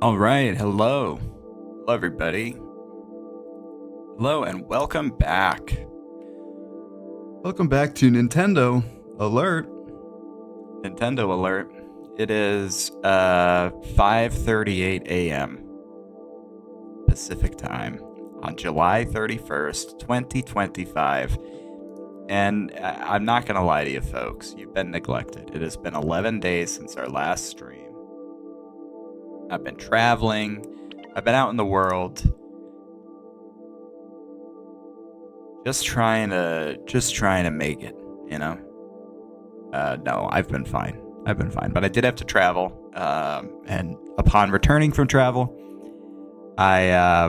All right, hello. Hello, everybody. Hello, and welcome back. Welcome back to Nintendo Alert. Nintendo Alert. It is 5:38 a.m. Pacific Time on July 31st, 2025. And I'm not going to lie to you, folks. You've been neglected. It has been 11 days since our last stream. I've been traveling. I've been out in the world. Just trying to make it, you know? No, I've been fine. But I did have to travel. And upon returning from travel, I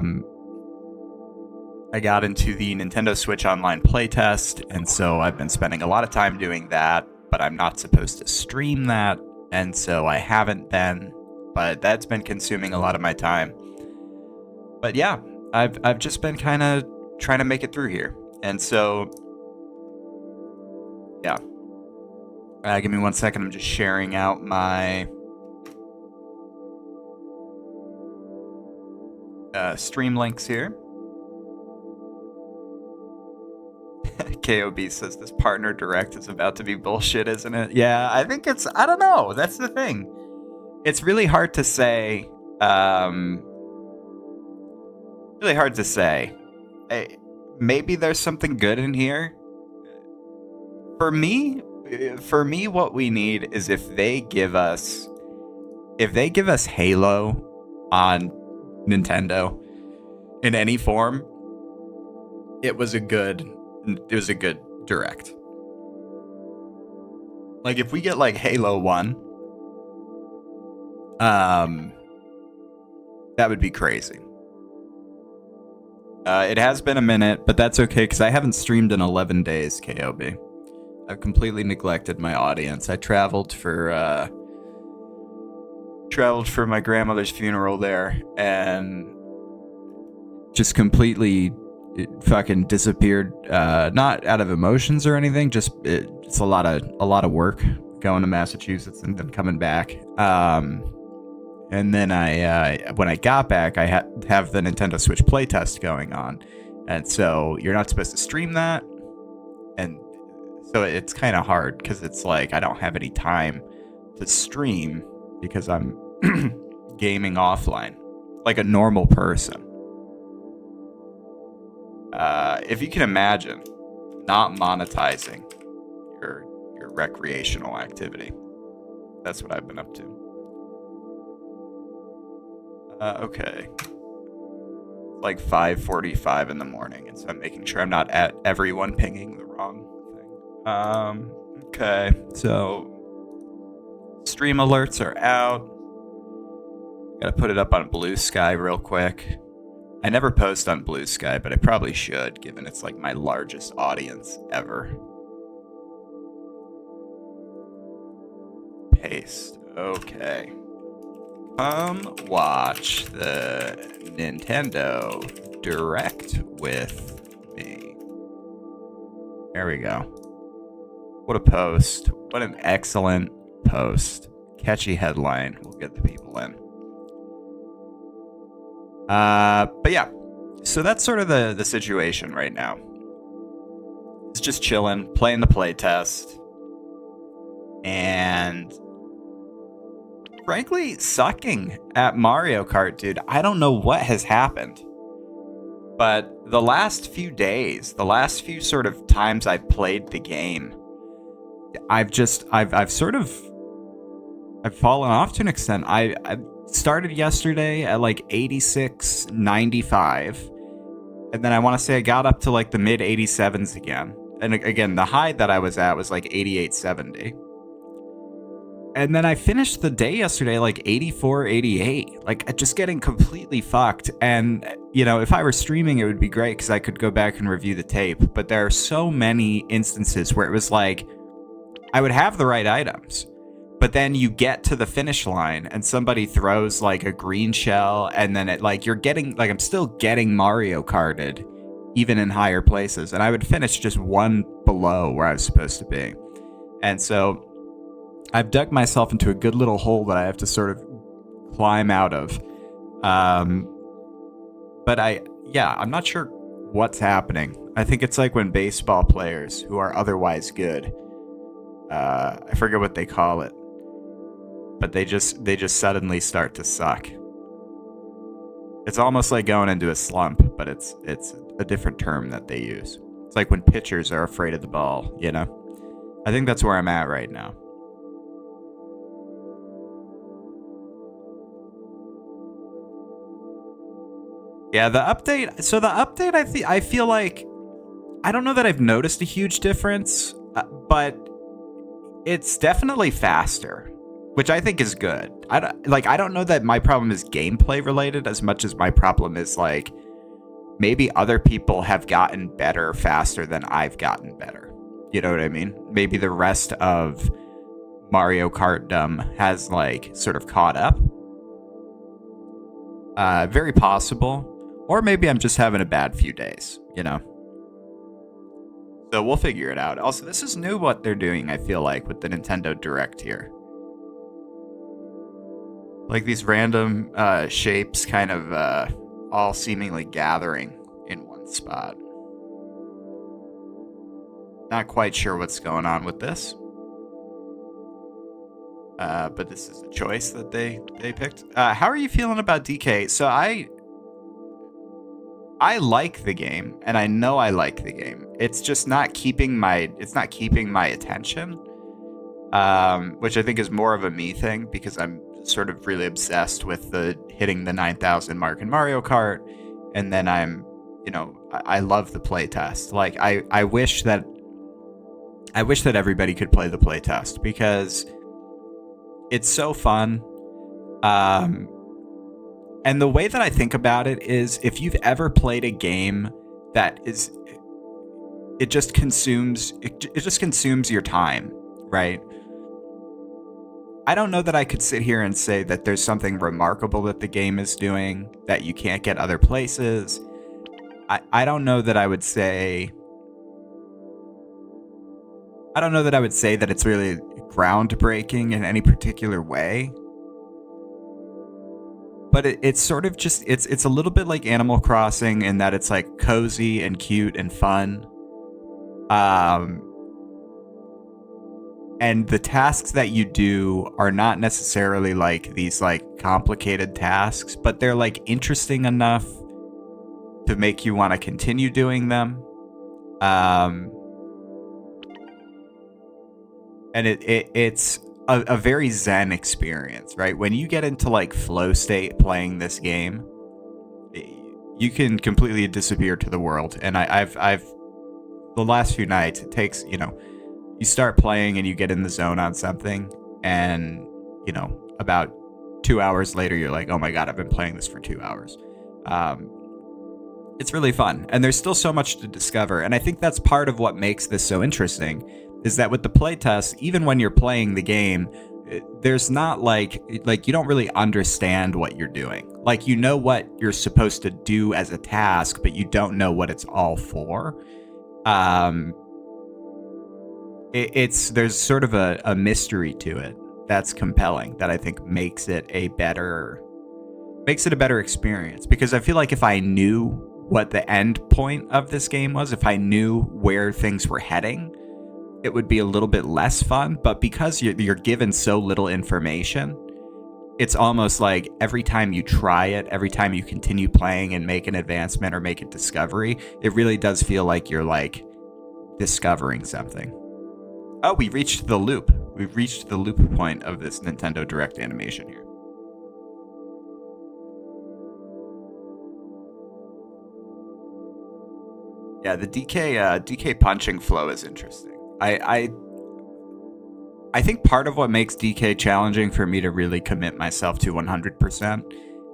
got into the Nintendo Switch Online playtest, and so I've been spending a lot of time doing that, but I'm not supposed to stream that, and so I haven't been, but that's been consuming a lot of my time. But yeah, I've just been kind of trying to make it through here, and so yeah. Give me 1 second, I'm just sharing out my stream links here. KOB says this partner direct is about to be bullshit, isn't it? Yeah, I think it's, I don't know. That's the thing. It's really hard to say. Maybe there's something good in here. For me, what we need is if they give us Halo on Nintendo in any form, it was a good direct. Like if we get like Halo 1, that would be crazy. It has been a minute, but that's okay because I haven't streamed in 11 days, KOB. I've completely neglected my audience. I traveled for my grandmother's funeral there and just completely fucking disappeared. Not out of emotions or anything, just it's a lot of work going to Massachusetts and then coming back. And then when I got back, I have the Nintendo Switch playtest going on, and so you're not supposed to stream that, and so it's kind of hard because it's like I don't have any time to stream because I'm gaming offline like a normal person. If you can imagine not monetizing your recreational activity, that's what I've been up to. Okay. It's like 5:45 in the morning, and so I'm making sure I'm not at everyone pinging the wrong thing. Okay, so stream alerts are out. Gotta put it up on Blue Sky real quick. I never post on Blue Sky, but I probably should, given it's like my largest audience ever. Paste. Okay. Come watch the Nintendo Direct with me. There we go. What a post. What an excellent post. Catchy headline. We'll get the people in. But yeah. So that's sort of the situation right now. It's just chilling, playing the playtest, and frankly, sucking at Mario Kart, dude. I don't know what has happened, but the last few days, the last few sort of times I've played the game, I've fallen off to an extent. I started yesterday at like 86, 95, and then I want to say I got up to like the mid 87s again. And again, the high that I was at was like 88, 70. And then I finished the day yesterday like 84, 88, like just getting completely fucked. And, you know, if I were streaming, it would be great because I could go back and review the tape. But there are so many instances where it was like I would have the right items, but then you get to the finish line and somebody throws like a green shell, and then it like you're getting like I'm still getting Mario Karted even in higher places. And I would finish just one below where I was supposed to be. And so I've dug myself into a good little hole that I have to sort of climb out of. Um, but I'm not sure what's happening. I think it's like when baseball players who are otherwise good, I forget what they call it, but they just suddenly start to suck. It's almost like going into a slump, but it's a different term that they use. It's like when pitchers are afraid of the ball, you know? I think that's where I'm at right now. Yeah, the update. So the update, I feel like I don't know that I've noticed a huge difference, but it's definitely faster, which I think is good. I don't know that my problem is gameplay related as much as my problem is like maybe other people have gotten better faster than I've gotten better. You know what I mean? Maybe the rest of Mario Kartdom has like sort of caught up. Very possible. Or maybe I'm just having a bad few days, you know? So we'll figure it out. Also, this is new what they're doing, I feel like, with the Nintendo Direct here. Like these random shapes kind of all seemingly gathering in one spot. Not quite sure what's going on with this. But this is a choice that they picked. How are you feeling about DK? So I like the game, and I know I like the game. It's just not keeping my attention, which I think is more of a me thing because I'm sort of really obsessed with the hitting the 9,000 mark in Mario Kart, and then I love the playtest. Like I wish that everybody could play the playtest because it's so fun. And the way that I think about it is if you've ever played a game that is it just consumes your time, right? I don't know that I could sit here and say that there's something remarkable that the game is doing that you can't get other places. I don't know that I would say that it's really groundbreaking in any particular way. But it's sort of just it's a little bit like Animal Crossing in that it's like cozy and cute and fun. And the tasks that you do are not necessarily like these like complicated tasks, but they're like interesting enough to make you want to continue doing them. And it's a very zen experience, right? When you get into like flow state playing this game, you can completely disappear to the world. And I've the last few nights, it takes, you start playing and you get in the zone on something, and about 2 hours later you're like, oh my god, I've been playing this for 2 hours. It's really fun, and there's still so much to discover, and I think that's part of what makes this so interesting, is that with the playtest, even when you're playing the game, there's not like you don't really understand what you're doing. Like, you know what you're supposed to do as a task, but you don't know what it's all for. There's sort of a mystery to it that's compelling, that I think makes it a better experience. Because I feel like if I knew what the end point of this game was, if I knew where things were heading, it would be a little bit less fun. But because you're given so little information, it's almost like every time you try it, every time you continue playing and make an advancement or make a discovery, it really does feel like you're like discovering something. Oh, we reached the loop. We've reached the loop point of this Nintendo Direct animation here. Yeah, the DK punching flow is interesting. I think part of what makes DK challenging for me to really commit myself to 100%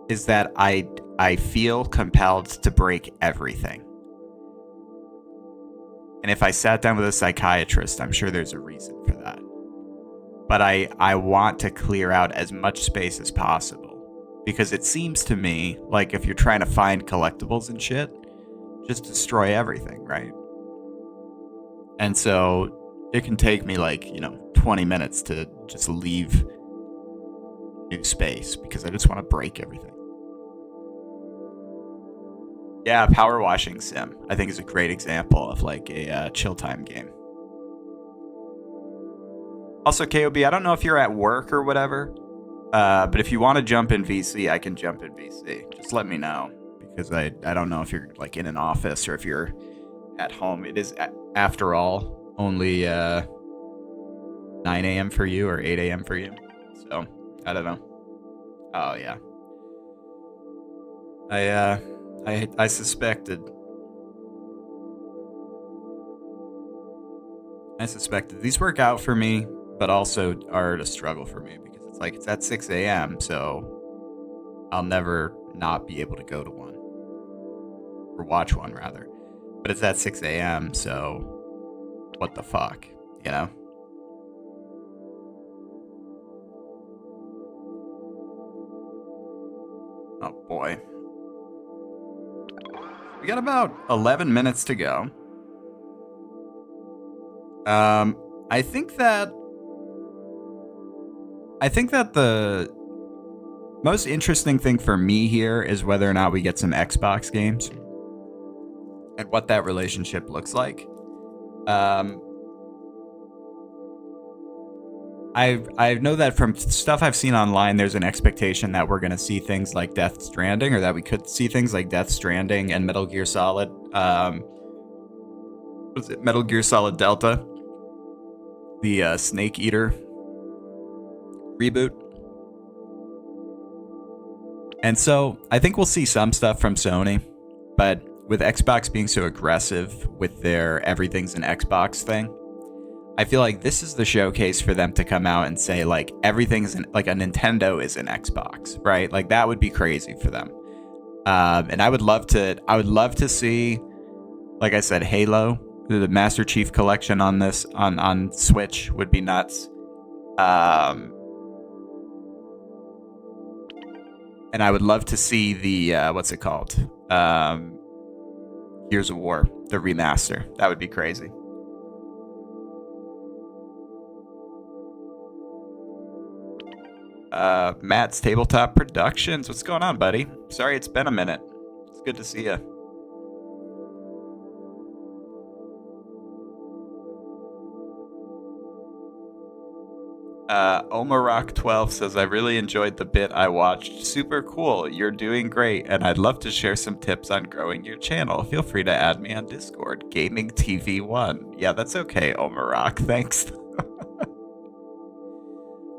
is that I feel compelled to break everything. And if I sat down with a psychiatrist, I'm sure there's a reason for that. But I want to clear out as much space as possible, because it seems to me like if you're trying to find collectibles and shit, just destroy everything, right? And so it can take me like, 20 minutes to just leave new space because I just want to break everything. Yeah, Power Washing Sim, I think, is a great example of like a chill time game. Also, KOB, I don't know if you're at work or whatever, but if you want to jump in VC, I can jump in VC. Just let me know, because I don't know if you're like in an office or if you're at home. It is, after all, only 9 a.m. for you or 8 a.m. for you. So, I don't know. Oh, yeah. I suspected. I suspected. These work out for me, but also are a struggle for me, because it's like it's at 6 a.m., so I'll never not be able to go to one. Or watch one, rather. But it's at 6 a.m., so what the fuck, you know? Oh, boy. We got about 11 minutes to go. I think that the most interesting thing for me here is whether or not we get some Xbox games and what that relationship looks like. I know that from stuff I've seen online, there's an expectation that we're going to see things like Death Stranding, or that we could see things like Death Stranding and Metal Gear Solid. Was it Metal Gear Solid Delta? The Snake Eater reboot. And so I think we'll see some stuff from Sony, but with Xbox being so aggressive with their everything's an Xbox thing, I feel like this is the showcase for them to come out and say like everything's like a Nintendo is an Xbox, right? Like that would be crazy for them. And I would love to see, like I said, Halo, the Master Chief Collection on this on Switch would be nuts. And I would love to see the what's it called? Gears of War, the remaster. That would be crazy. Matt's Tabletop Productions. What's going on, buddy? Sorry, it's been a minute. It's good to see you. Omarock12 says, I really enjoyed the bit I watched. Super cool. You're doing great, and I'd love to share some tips on growing your channel. Feel free to add me on Discord. Gaming TV 1. Yeah, that's okay, Omarock. Thanks.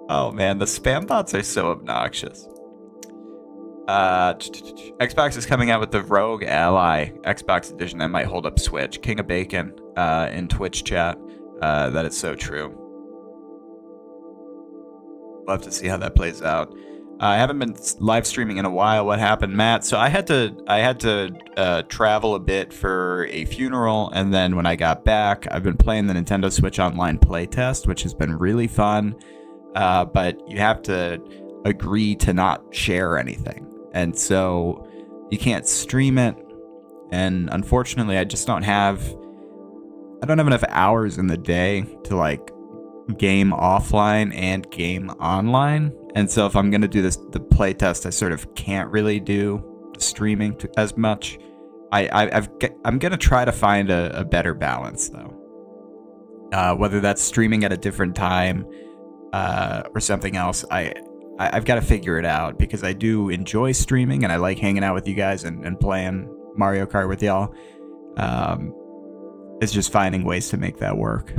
Oh man, the spam bots are so obnoxious. Xbox is coming out with the Rogue Ally Xbox edition that might hold up Switch. King of Bacon in Twitch chat. That is so true. Love to see how that plays out. I haven't been live streaming in a while. What happened, Matt? So I had to travel a bit for a funeral, and then when I got back, I've been playing the Nintendo Switch Online playtest, which has been really fun. But you have to agree to not share anything, and so you can't stream it. And unfortunately, I don't have enough hours in the day to like game offline and game online. And so if I'm gonna do the playtest, I sort of can't really do the streaming as much. I'm gonna try to find a better balance though. Whether that's streaming at a different time or something else, I've got to figure it out, because I do enjoy streaming and I like hanging out with you guys and playing Mario Kart with y'all. It's just finding ways to make that work.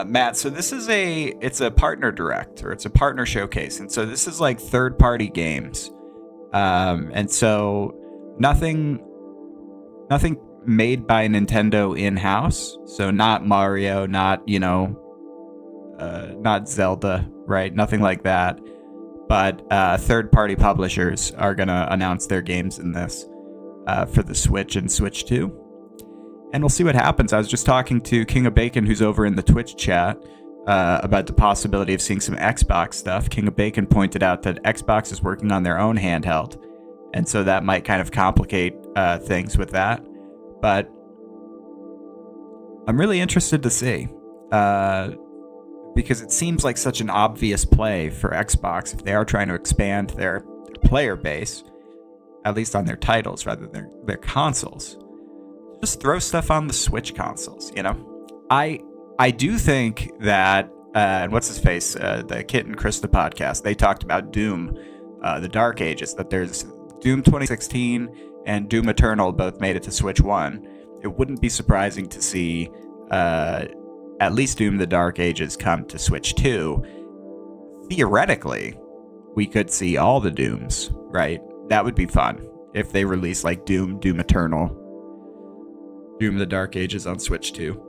Matt, so this is it's a partner direct, or it's a partner showcase, and so this is like third-party games, and so nothing made by Nintendo in-house. So not Mario, not not Zelda, right? Nothing like that. But third-party publishers are gonna announce their games in this for the Switch and Switch 2. And we'll see what happens. I was just talking to King of Bacon, who's over in the Twitch chat, about the possibility of seeing some Xbox stuff. King of Bacon pointed out that Xbox is working on their own handheld, and so that might kind of complicate things with that. But I'm really interested to see, because it seems like such an obvious play for Xbox if they are trying to expand their player base, at least on their titles rather than their consoles. Just throw stuff on the Switch consoles, you know? I do think that, and what's his face, the Kit and Krista podcast, they talked about Doom, the Dark Ages, that there's Doom 2016 and Doom Eternal both made it to Switch 1. It wouldn't be surprising to see at least Doom the Dark Ages come to Switch 2. Theoretically, we could see all the Dooms, right? That would be fun if they release like Doom Eternal, Doom the Dark Ages on Switch 2.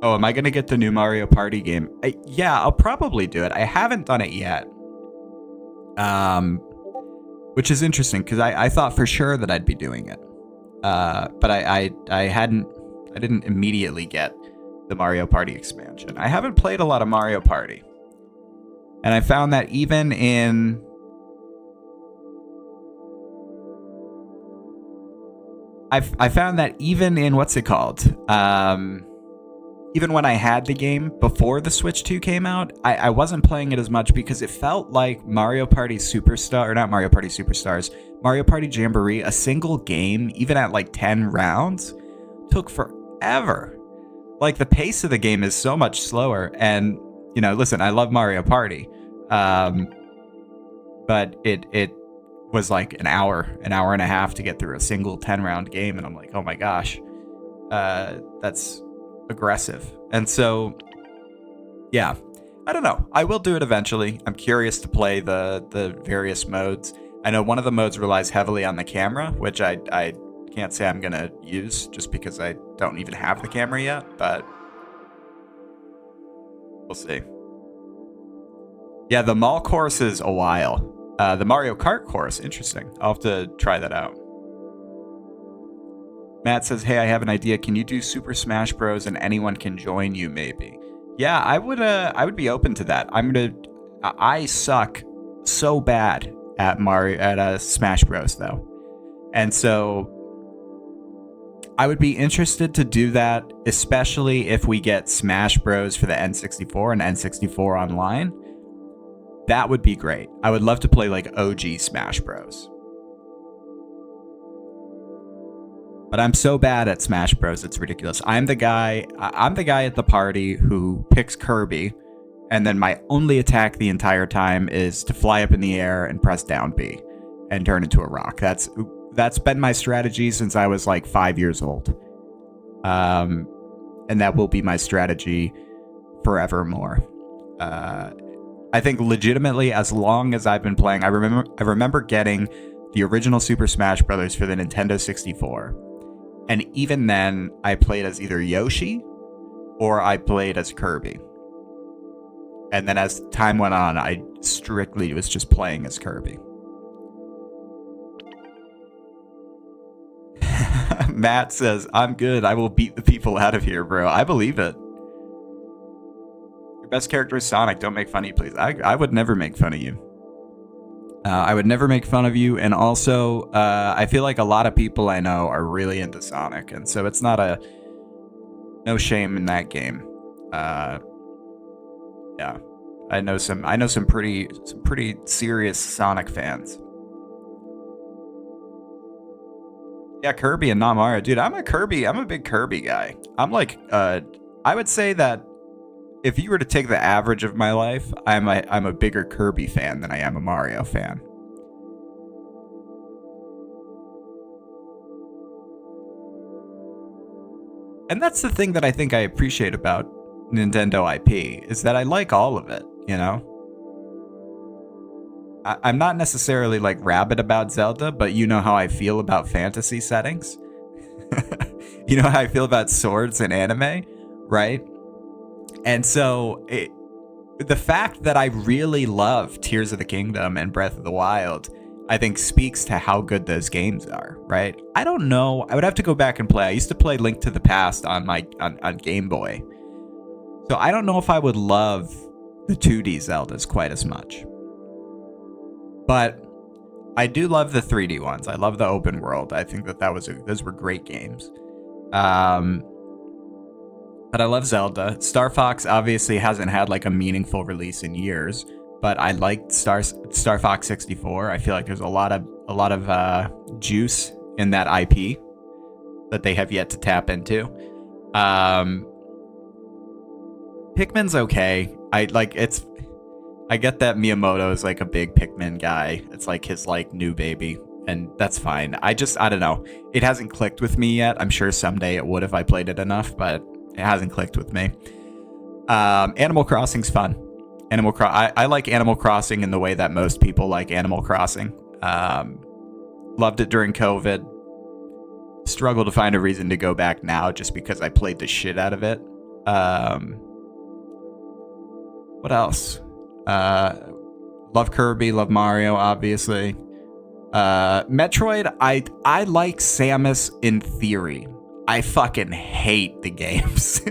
Oh, am I going to get the new Mario Party game? Yeah, I'll probably do it. I haven't done it yet. Which is interesting because I thought for sure that I'd be doing it. But I didn't immediately get the Mario Party expansion. I haven't played a lot of Mario Party. And I found that even in I found that even in what's it called? Even when I had the game before the Switch 2 came out, I wasn't playing it as much because it felt like Mario Party Superstar, or not Mario Party Superstars, Mario Party Jamboree, a single game, even at like 10 rounds, took forever. Like the pace of the game is so much slower. And, you know, listen, I love Mario Party. But it was like an hour and a half to get through a single 10 round game. And I'm like, oh my gosh, that's aggressive. And so, yeah, I don't know. I will do it eventually. I'm curious to play the various modes. I know one of the modes relies heavily on the camera, which I can't say I'm going to use just because I don't even have the camera yet, but we'll see. Yeah, the mall course is a while. The Mario Kart course, interesting. I'll have to try that out. Matt says, hey, I have an idea. Can you do Super Smash Bros. And anyone can join you, maybe? Yeah, I would be open to that. I suck so bad at Smash Bros. Though. And so I would be interested to do that, especially if we get Smash Bros. For the N64 and N64 online. That would be great. I would love to play like OG Smash Bros. But I'm so bad at Smash Bros. It's ridiculous. I'm the guy at the party who picks Kirby, and then my only attack the entire time is to fly up in the air and press down B and turn into a rock. That's been my strategy since I was like 5 years old. And that will be my strategy forevermore. I think legitimately, as long as I've been playing, I remember getting the original Super Smash Bros. For the Nintendo 64. And even then, I played as either Yoshi or I played as Kirby. And then as time went on, I strictly was just playing as Kirby. Matt says, I'm good. I will beat the people out of here, bro. I believe it. Your best character is Sonic. Don't make fun of you, please. I would never make fun of you. I would never make fun of you. And also, I feel like a lot of people I know are really into Sonic. And so it's not no shame in that game. Yeah. I know some pretty serious Sonic fans. Yeah, Kirby and not Mario. Dude, I'm a big Kirby guy. I'm like, I would say that if you were to take the average of my life, I'm a bigger Kirby fan than I am a Mario fan. And that's the thing that I think I appreciate about Nintendo IP, is that I like all of it, you know? I'm not necessarily like rabid about Zelda, but you know how I feel about fantasy settings. You know how I feel about swords and anime, right? And so the fact that I really love Tears of the Kingdom and Breath of the Wild, I think speaks to how good those games are, right? I don't know. I would have to go back and play. I used to play Link to the Past on Game Boy. So I don't know if I would love the 2D Zeldas quite as much. But I do love the 3D ones. I love the open world. I think those were great games. But I love Zelda. Star Fox obviously hasn't had like a meaningful release in years, but I liked Star Fox 64. I feel like there's a lot of juice in that IP that they have yet to tap into. Pikmin's okay. I get that Miyamoto is like a big Pikmin guy. It's like his like new baby, and that's fine. I don't know. It hasn't clicked with me yet. I'm sure someday it would if I played it enough, but it hasn't clicked with me. Animal Crossing's fun. I like Animal Crossing in the way that most people like Animal Crossing. Loved it during COVID. Struggle to find a reason to go back now just because I played the shit out of it. What else? Love Kirby, love Mario, obviously. Metroid, I like Samus in theory. I fucking hate the games.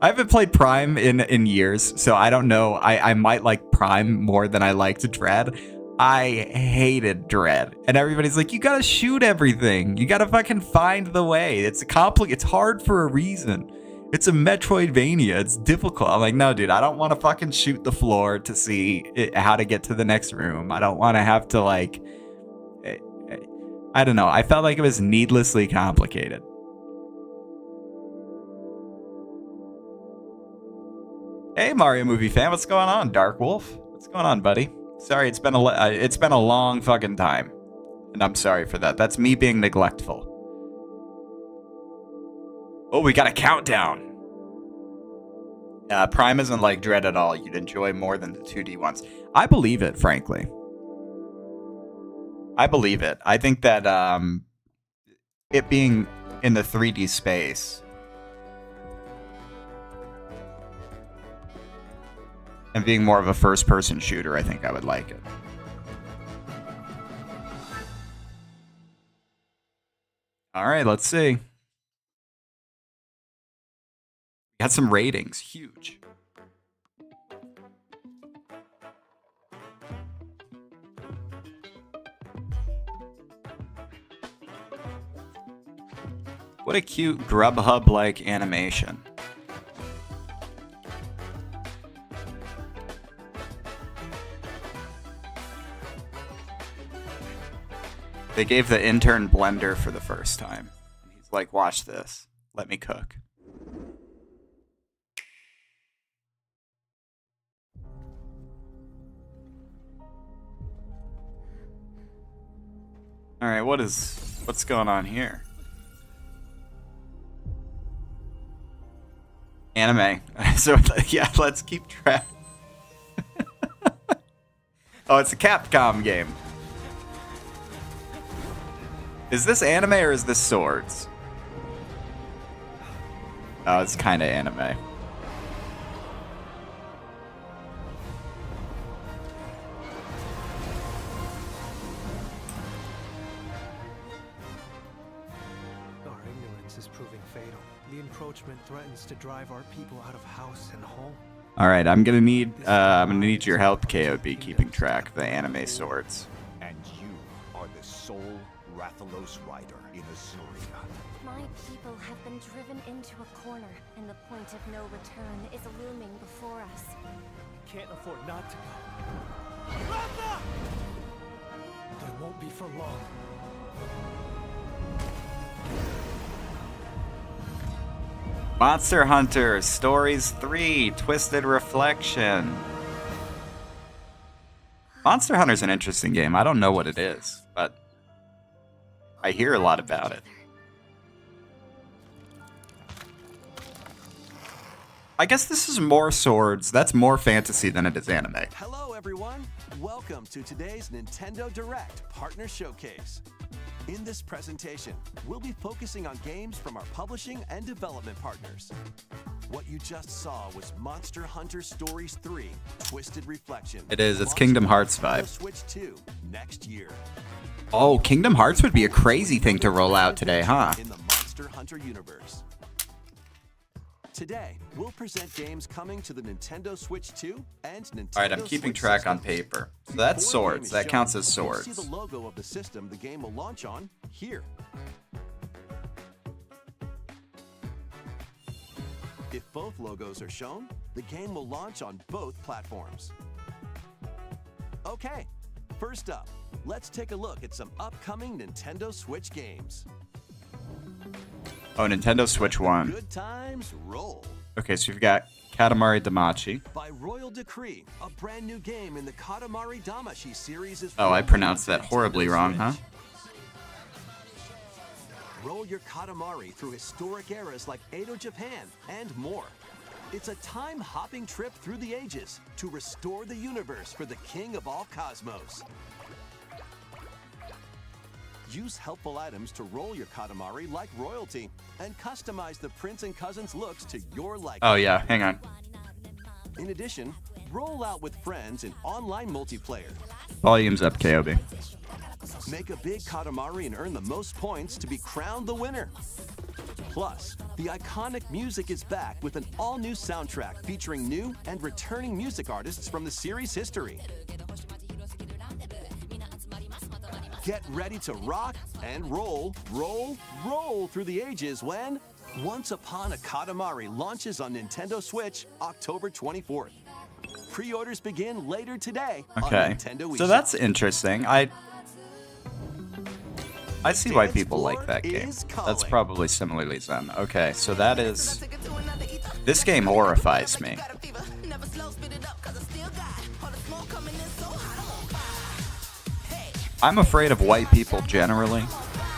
I haven't played Prime in years, so I don't know. I might like Prime more than I liked Dread. I hated Dread. And everybody's like, you gotta shoot everything. You gotta fucking find the way. It's hard for a reason. It's a Metroidvania. It's difficult. I'm like, no, dude, I don't want to fucking shoot the floor to see how to get to the next room. I don't want to have to, like, I don't know. I felt like it was needlessly complicated. Hey, Mario movie fan, what's going on? Dark Wolf, what's going on, buddy? Sorry, it's been a long fucking time, and I'm sorry for that. That's me being neglectful. Oh, we got a countdown. Prime isn't like Dread at all. You'd enjoy more than the 2D ones. I believe it, frankly. I believe it. I think that it being in the 3D space and being more of a first-person shooter, I think I would like it. All right, let's see. Got some ratings. Huge. What a cute Grubhub-like animation. They gave the intern blender for the first time. He's like, watch this. Let me cook. All right, what's going on here? Anime. So yeah, let's keep track. Oh, it's a Capcom game. Is this anime or is this swords? Oh, it's kind of anime. The encroachment threatens to drive our people out of house and home. All right, I'm gonna need your help, KOB, keeping track of the anime swords. And you are the sole Rathalos rider in Azuria. My people have been driven into a corner, and the point of no return is looming before us. Can't afford not to go. Ratha! But it won't be for long. Monster Hunter Stories 3 Twisted Reflection. Monster Hunter's an interesting game. I don't know what it is, but I hear a lot about it. I guess this is more swords. That's more fantasy than it is anime. Hello, everyone. Welcome to today's Nintendo Direct Partner Showcase. In this presentation, we'll be focusing on games from our publishing and development partners. What you just saw was Monster Hunter Stories 3 Twisted Reflection. It is. It's Kingdom Hearts vibe. Switch 2 next year. Oh, Kingdom Hearts would be a crazy thing to roll out today, huh? In the Monster Hunter universe. Today, we'll present games coming to the Nintendo Switch 2 and Nintendo All right, I'm keeping track on paper. So that's swords. That counts as swords. See the logo of the system the game will launch on here. If both logos are shown, the game will launch on both platforms. Okay, first up, let's take a look at some upcoming Nintendo Switch games. Oh, Nintendo Switch 1. Good times roll. Okay, so you've got Katamari Damacy. By royal decree, a brand new game in the Katamari Damacy series is. Oh, I pronounced that horribly wrong, huh? Roll your Katamari through historic eras like Edo Japan and more. It's a time-hopping trip through the ages to restore the universe for the king of all cosmos. Use helpful items to roll your Katamari like royalty and customize the prince and cousins looks to your liking. Oh yeah, hang on. In addition, roll out with friends in online multiplayer. Volume's up, KOB. Make a big Katamari and earn the most points to be crowned the winner. Plus, the iconic music is back with an all-new soundtrack featuring new and returning music artists from the series' history. Get ready to rock and roll through the ages when Once Upon a Katamari launches on Nintendo Switch October 24th. Pre-orders begin later today on Okay, Nintendo eShop. so that's interesting. I see why people like that game. That's probably similarly zen. Okay, so that is... This game horrifies me. I'm afraid of white people generally,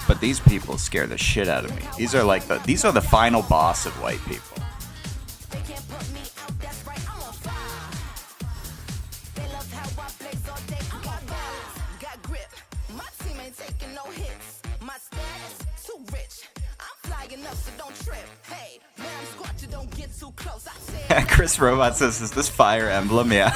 but these people scare the shit out of me. These are like these are the final boss of white people. Chris Robot says, "Is this Fire Emblem?" Yeah.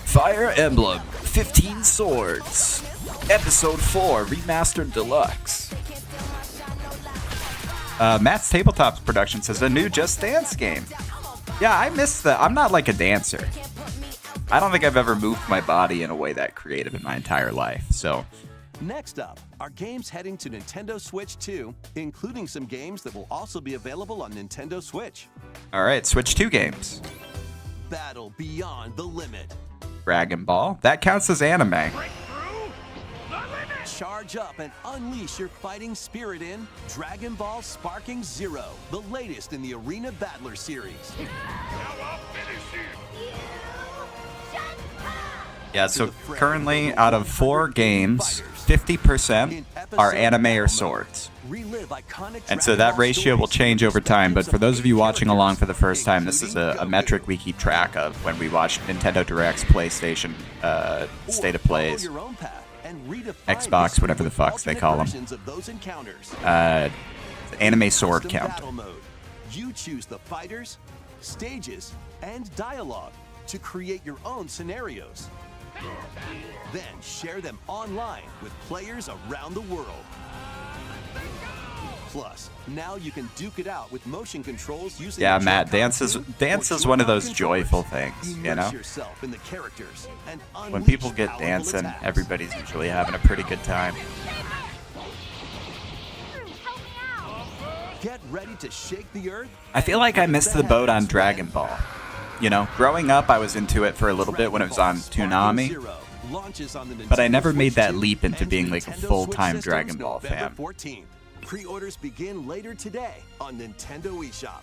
Fire Emblem 15 Swords Episode 4 Remastered Deluxe. Matt's Tabletops production says a new Just Dance game. Yeah, I missed that. I'm not like a dancer. I don't think I've ever moved my body in a way that creative in my entire life. So, next up are games heading to Nintendo Switch 2, including some games that will also be available on Nintendo Switch. All right, Switch 2 games. Battle Beyond the Limit. Dragon Ball. That counts as anime. Charge up and unleash your fighting spirit in Dragon Ball Sparking Zero, the latest in the Arena Battler series. Yeah, so currently out of 4 games, 50% are anime or swords. And so that ratio will change over time, but for those of you watching along for the first time, this is a metric we keep track of when we watch Nintendo Direct's PlayStation State of Plays, Xbox, whatever the fucks they call them. Anime sword count. You choose the fighters, stages, and dialogue to create your own scenarios. Then share them online with players around the world. Plus, now you can duke it out with motion controls using Matt, dance is one of those joyful things, you know? When people get dancing, everybody's usually having a pretty good time. Get ready to shake the earth. I feel like I missed the boat on Dragon Ball. You know, growing up, I was into it for a little bit when it was on Toonami, but I never made that leap into being like a full-time Dragon Ball fan. Pre-orders begin later today on Nintendo eShop.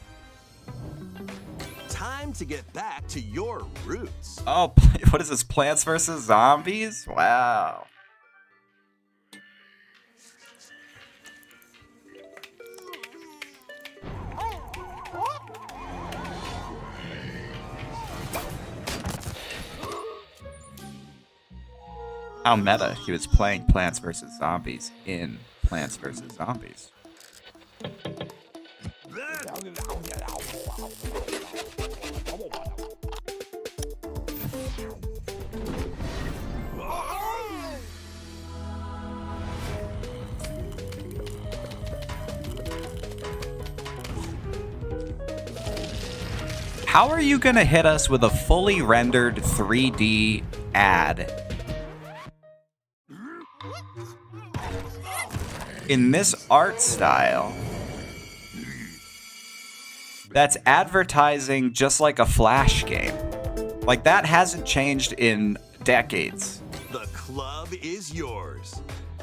Time to get back to your roots. Oh, what is this? Plants vs. Zombies? Wow. How meta, he was playing Plants vs. Zombies in Plants vs. Zombies. How are you gonna hit us with a fully rendered 3D ad in this art style that's advertising just like a Flash game. Like, that hasn't changed in decades. The club is yours.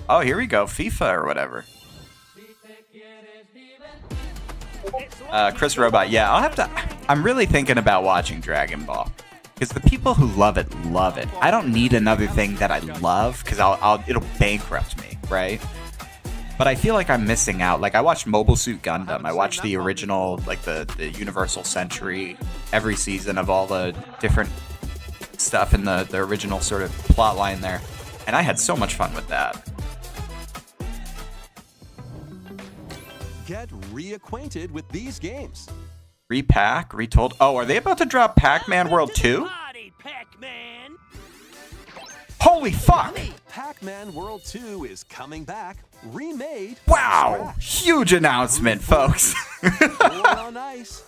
Oh, here we go. FIFA or whatever. Chris Robot. Yeah, I'll have to... I'm really thinking about watching Dragon Ball. Because the people who love it, love it. I don't need another thing that I love, because it'll bankrupt me, right? But I feel like I'm missing out. Like, I watched Mobile Suit Gundam. I watched the original, like, the Universal Century, every season of all the different stuff in the original sort of plot line there. And I had so much fun with that. Get reacquainted with these games. Repack, retold. Oh, are they about to drop Pac-Man World 2? Howdy, Pac-Man. Holy fuck! Pac-Man World 2 is coming back, remade. Wow! Huge announcement, folks. Or on ice.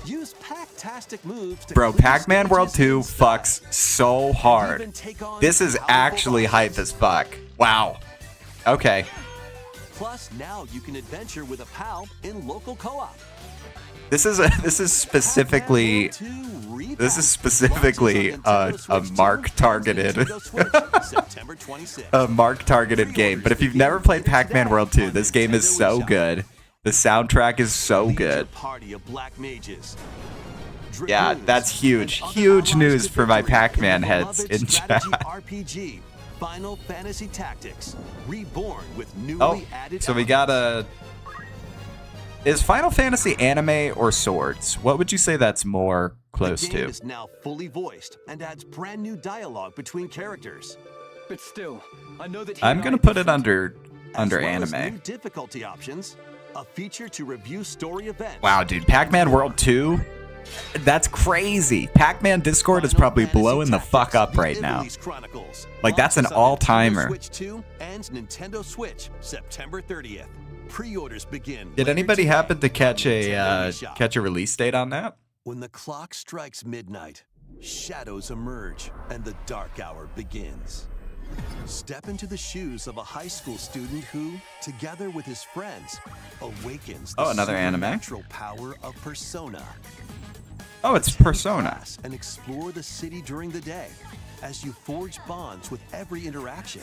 Use Pac-tastic moves to Bro, clear Pac-Man World stages 2 in style. fucks so hard. Even take on This is powerful actually hype bosses. as fuck. Wow. Okay. Plus, now you can adventure with a pal in local co-op. This is specifically a mark targeted a mark targeted game. But if you've never played Pac-Man World 2, this game is so good. The soundtrack is so good. Yeah, that's huge. Huge news for my Pac-Man heads in chat. RPG, Final Fantasy Tactics, reborn with Oh, newly added so we got a... Is Final Fantasy anime or swords? What would you say that's more close the game to? is now fully voiced and adds brand new dialogue between characters. But still, I know that I'm gonna put it under As well as anime. new difficulty options, a feature to review story events. Wow, dude, Pac-Man World 2? That's crazy. Pac-Man Discord is probably Final Fantasy blowing the Tactics, fuck up The right now. Italy's Chronicles. Like, that's an Launches on Nintendo all-timer. Switch 2 and Nintendo Switch, September 30th. Pre-orders begin. Did later anybody today happen to catch on Nintendo eShop. a release date on that? When the clock strikes midnight, shadows emerge and the dark hour begins. Step into the shoes of a high school student who, together with his friends, awakens the Oh, another anime? supernatural power of Persona. Oh, it's Attend Persona. class and explore the city during the day as you forge bonds with every interaction.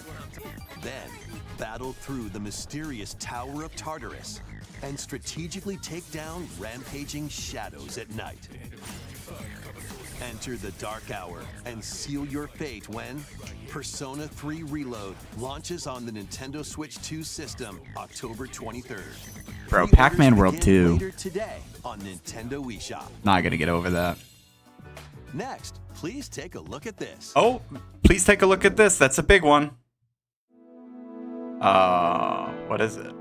Then, battle through the mysterious Tower of Tartarus and strategically take down rampaging shadows at night. Enter the dark hour and seal your fate when Persona 3 Reload launches on the Nintendo Switch 2 system October 23rd. Bro, Pre-orders Pac-Man World begin 2. later today on Nintendo eShop. Not gonna get over that. Next, please take a look at this. Oh, please take a look at this. That's a big one. What is it?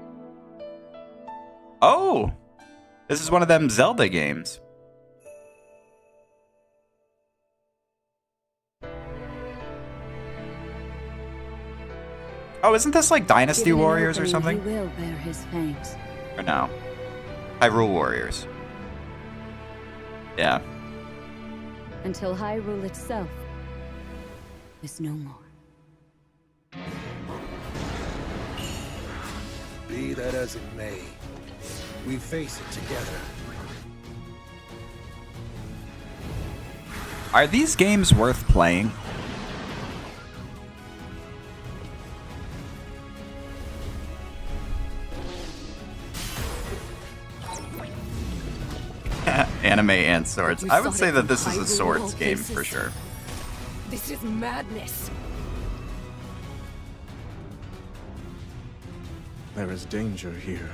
Oh, this is one of them Zelda games. Oh, isn't this like Dynasty Given an Warriors or opening, something? He will bear his fangs. Or no? Hyrule Warriors. Yeah. Until Hyrule itself is no more. Be that as it may, we face it together. Are these games worth playing? Anime and swords. I would say that this is a swords game for sure. This is madness. There is danger here.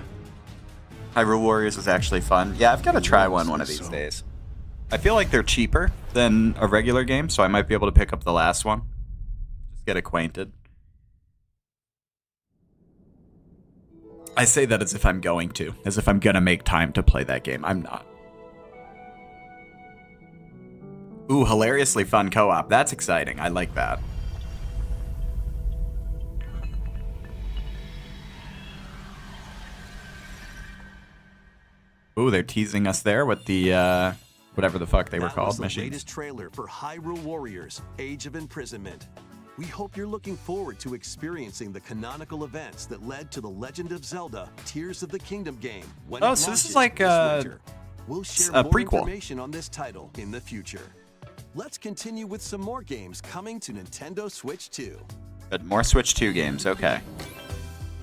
Hyrule Warriors is actually fun. Yeah, I've got to try one of these days. I feel like they're cheaper than a regular game, so I might be able to pick up the last one. Just get acquainted. I say that as if I'm going to, as if I'm gonna make time to play that game. I'm not. Ooh, hilariously fun co-op. That's exciting. I like that. Ooh, they're teasing us there with the, whatever the fuck they were That called, was the machines. latest trailer for Hyrule Warriors: Age of Imprisonment. We hope you're looking forward to experiencing the canonical events that led to the Legend of Zelda: Tears of the Kingdom game. When Oh, it so this is launches like, this winter. We'll share a more prequel. information on this title in the future. Let's continue with some more games coming to Nintendo Switch 2. But more Switch 2 games, okay.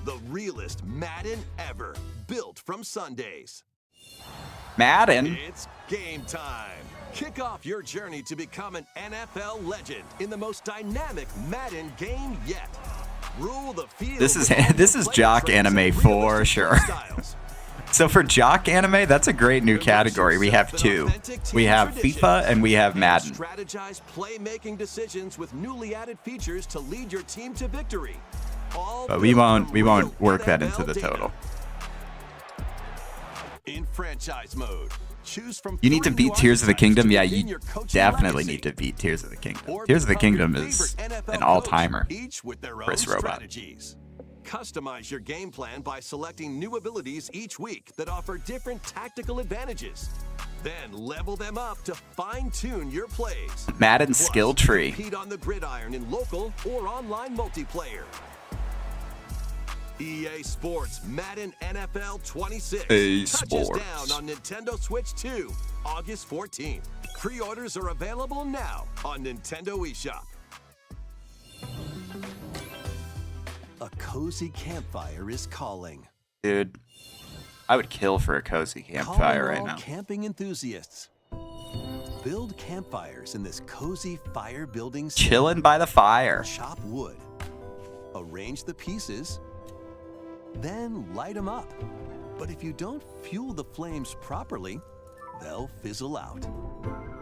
The realest Madden ever, built from Sundays. Madden? It's game time. Kick off your journey to become an NFL legend in the most dynamic Madden game yet. Rule the field. This is with all this the is player jock traits anime and for realistic sure. styles. So for jock anime, that's a great new category. We have two. We have FIFA and we have Madden. Strategize playmaking decisions with newly added features to lead your team to victory. All But we built won't from work that real into the data. total. In franchise mode, choose from You need to 3 beat new Tears of the archetypes Kingdom. to Yeah, begin you your coaching definitely legacy. need to beat Tears of the Kingdom. Or Tears of the become your Kingdom is favorite NFL an coach, all-timer. each with their Chris own Robot. strategies. Customize your game plan by selecting new abilities each week that offer different tactical advantages. Then level them up to fine-tune your plays. Madden Plus, skill tree. compete on the gridiron in local or online multiplayer. EA Sports Madden NFL 26 EA touches Sports. down on Nintendo Switch 2, August 14th. Pre-orders are available now on Nintendo eShop. A cozy campfire is calling. Dude, I would kill for a cozy campfire Calling right all now. camping enthusiasts. Build campfires in this cozy fire building set. Chilling by the fire. Chop wood. Arrange the pieces. Then light them up. But if you don't fuel the flames properly, they'll fizzle out.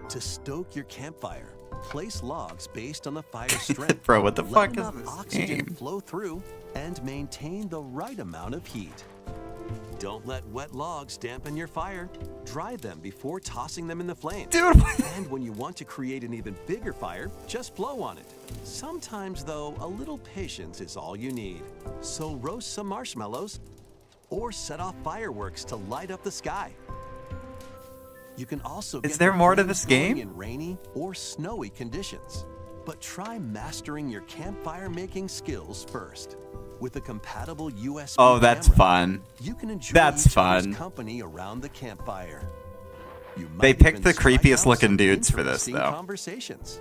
To stoke your campfire, place logs based on the fire's strength. Bro, what the Let fuck is enough this oxygen game? flow through and maintain the right amount of heat. Don't let wet logs dampen your fire. Dry them before tossing them in the flames. Dude, And when you want to create an even bigger fire, just blow on it. Sometimes, though, a little patience is all you need. So roast some marshmallows or set off fireworks to light up the sky. You can also Is get there the more to flames this going game? in rainy or snowy conditions. But try mastering your campfire making skills first. With a compatible USB oh, that's camera, fun. you can enjoy That's each other's fun. company around the campfire. You They might picked even the strike creepiest out looking some dudes for this, interesting though. Conversations.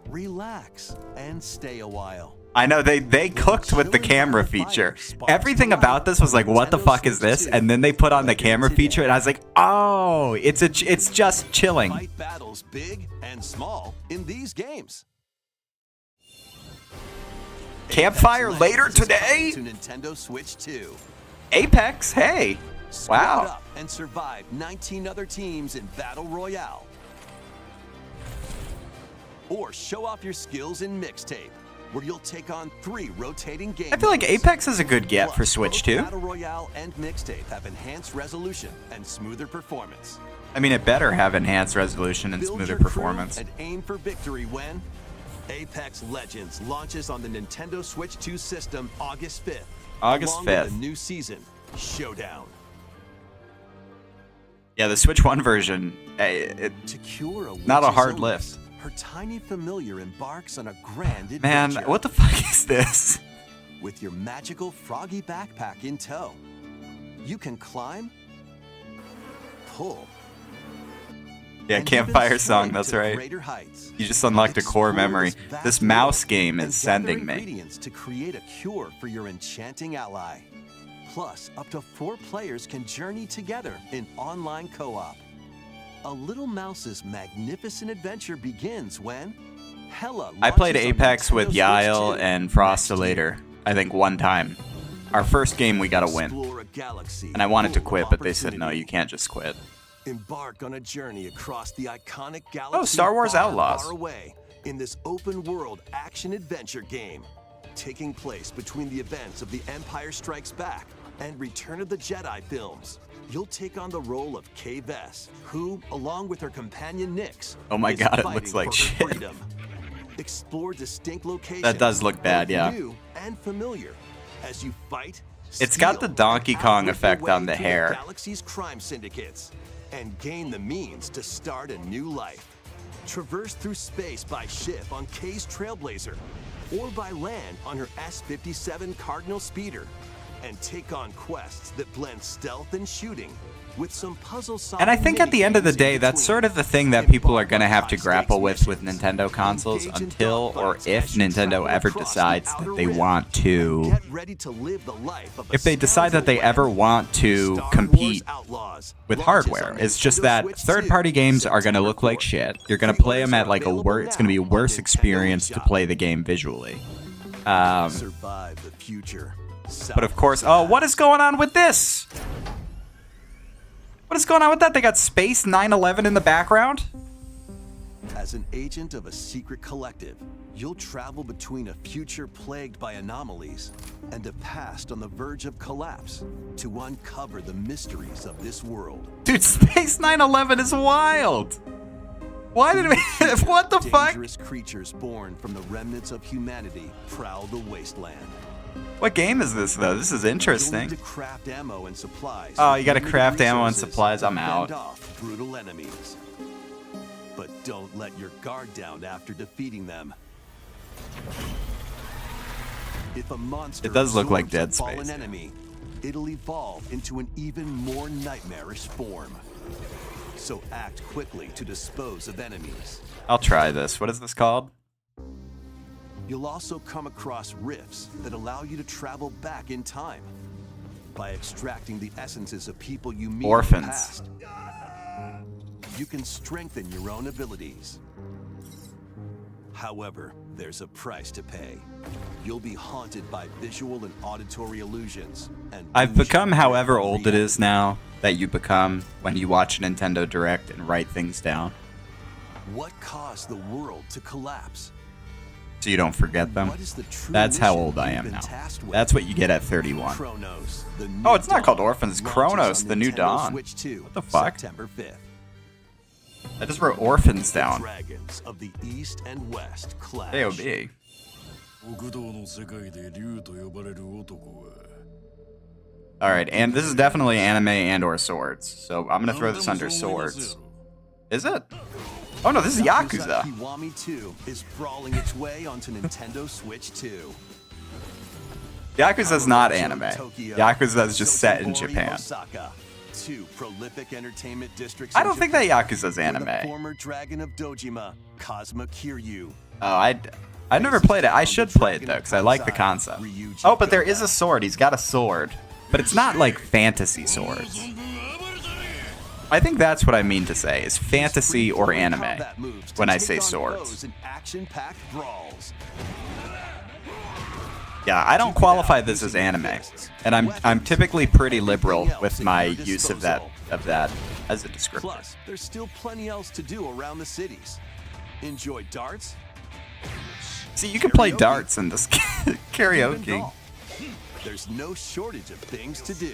Relax and stay a while. I know they cooked with the camera feature. Everything about this was like, what the fuck is this? And then they put on the camera feature, and I was like, oh, it's just chilling. Fight battles big and small in these games. Campfire Apex later Legends is today? coming to Nintendo Switch 2. Apex, hey, Squad wow. up and survive 19 other teams in Battle Royale. Or show off your skills in Mixtape, where you'll take on 3 rotating game I feel like modes. Apex is a good get for Plus, Switch both 2. Battle Royale and Mixtape have enhanced resolution and smoother performance. I mean, it better have enhanced resolution and Build smoother your crew performance. and aim for victory when Apex Legends launches on the Nintendo Switch 2 system August 5th. August along with 5th. the new season, Showdown. Yeah, the Switch 1 version, To cure a Not a witch's hard illness, lift. Her tiny familiar embarks on a grand adventure. man, what the fuck is this? With your magical froggy backpack in tow, you can climb, pull, Yeah, and campfire even song, swing that's to right. greater heights. You just unlocked a core Explore memory. vast This mouse world game and is gather sending me. ingredients to create a cure for your enchanting ally. Plus, up to 4 players can journey together in online co-op. A little mouse's magnificent adventure begins when Hella I played launches on Apex with Nintendo Switch Yael 2 and next year. Frostolator, I think one time. Our first game we gotta win. Explore a galaxy And I wanted to full of quit, but they said no, opportunity. you can't just quit. Embark on a journey across the iconic galaxy. Star Wars far, Outlaws. Far away in this open-world action-adventure game, taking place between the events of The Empire Strikes Back and Return of the Jedi films. You'll take on the role of Kay Vess, who, along with her companion Nyx, Oh my is God, it fighting looks like for her shit. freedom. Explore distinct locations. That does look bad, both yeah. New and familiar as you fight. It's got steal, the Donkey and Kong outwit effect your on way the through hair. Galaxy's crime syndicates and gain the means to start a new life. Traverse through space by ship on Kay's Trailblazer or by land on her S-57 Cardinal Speeder and take on quests that blend stealth and shooting with some puzzle And I think at the end of the day, that's sort of the thing that people are going to have to grapple with Nintendo consoles until or if Nintendo ever decides that they want to. If they decide that they ever want to compete with hardware, it's just that third-party games are going to look like shit. You're going to play them at like it's going to be a worse experience to play the game visually. Survive the future. But of course, oh, what is going on with this? What is going on with that? They got Space 9/11 in the background? As an agent of a secret collective, you'll travel between a future plagued by anomalies and a past on the verge of collapse to uncover the mysteries of this world. Dude, Space 9/11 is wild. Why did we... What the fuck? Dangerous creatures born from the remnants of humanity prowl the wasteland. What game is this, though? This is interesting. To craft ammo and supplies. Oh, you gotta craft ammo and supplies. I'm out. Off brutal enemies. But don't let your guard down after defeating them. If a monster It does look like absorbs Dead a fallen Space. enemy, it'll evolve into an even more nightmarish form. So act quickly to dispose of enemies. I'll try this. What is this called? You'll also come across rifts that allow you to travel back in time by extracting the essences of people you meet Orphans. in the past. You can strengthen your own abilities. However, there's a price to pay. You'll be haunted by visual and auditory illusions. And I've become however old it is now that you become when you watch Nintendo Direct and write things down. What caused the world to collapse? So you don't forget them. What is the true That's how mission old I you've am been now. tasked with? That's what you get at 31. Chronos, the new Oh, it's not called dawn, Orphans. launches Chronos, on the new Nintendo dawn. Switch 2, What the fuck? September 5th. I just wrote Orphans down. Dragons of the East and West clash. AOB. Alright, and this is definitely anime and or swords. So I'm gonna throw this under swords. Is it? Oh no, this is Yakuza. Kiwami 2 is brawling its way onto Nintendo Switch 2. Yakuza's not anime. Yakuza's just set in Sotsubori, Japan. Osaka, two prolific entertainment districts. I in don't think that Japan, Yakuza's where the anime. former dragon of Dojima, Kazuma Kiryu. Oh, I never played it. I should play it though, because I like the concept. Oh, but there is a sword. He's got a sword. But it's not like fantasy swords. I think that's what I mean to say, is fantasy or anime when I say swords. Yeah, I don't qualify this as anime, and I'm typically pretty liberal with my use of that as a descriptor. Plus, there's still plenty else to do around the cities. Enjoy darts? See, you can play darts in this karaoke. There's no shortage of things to do.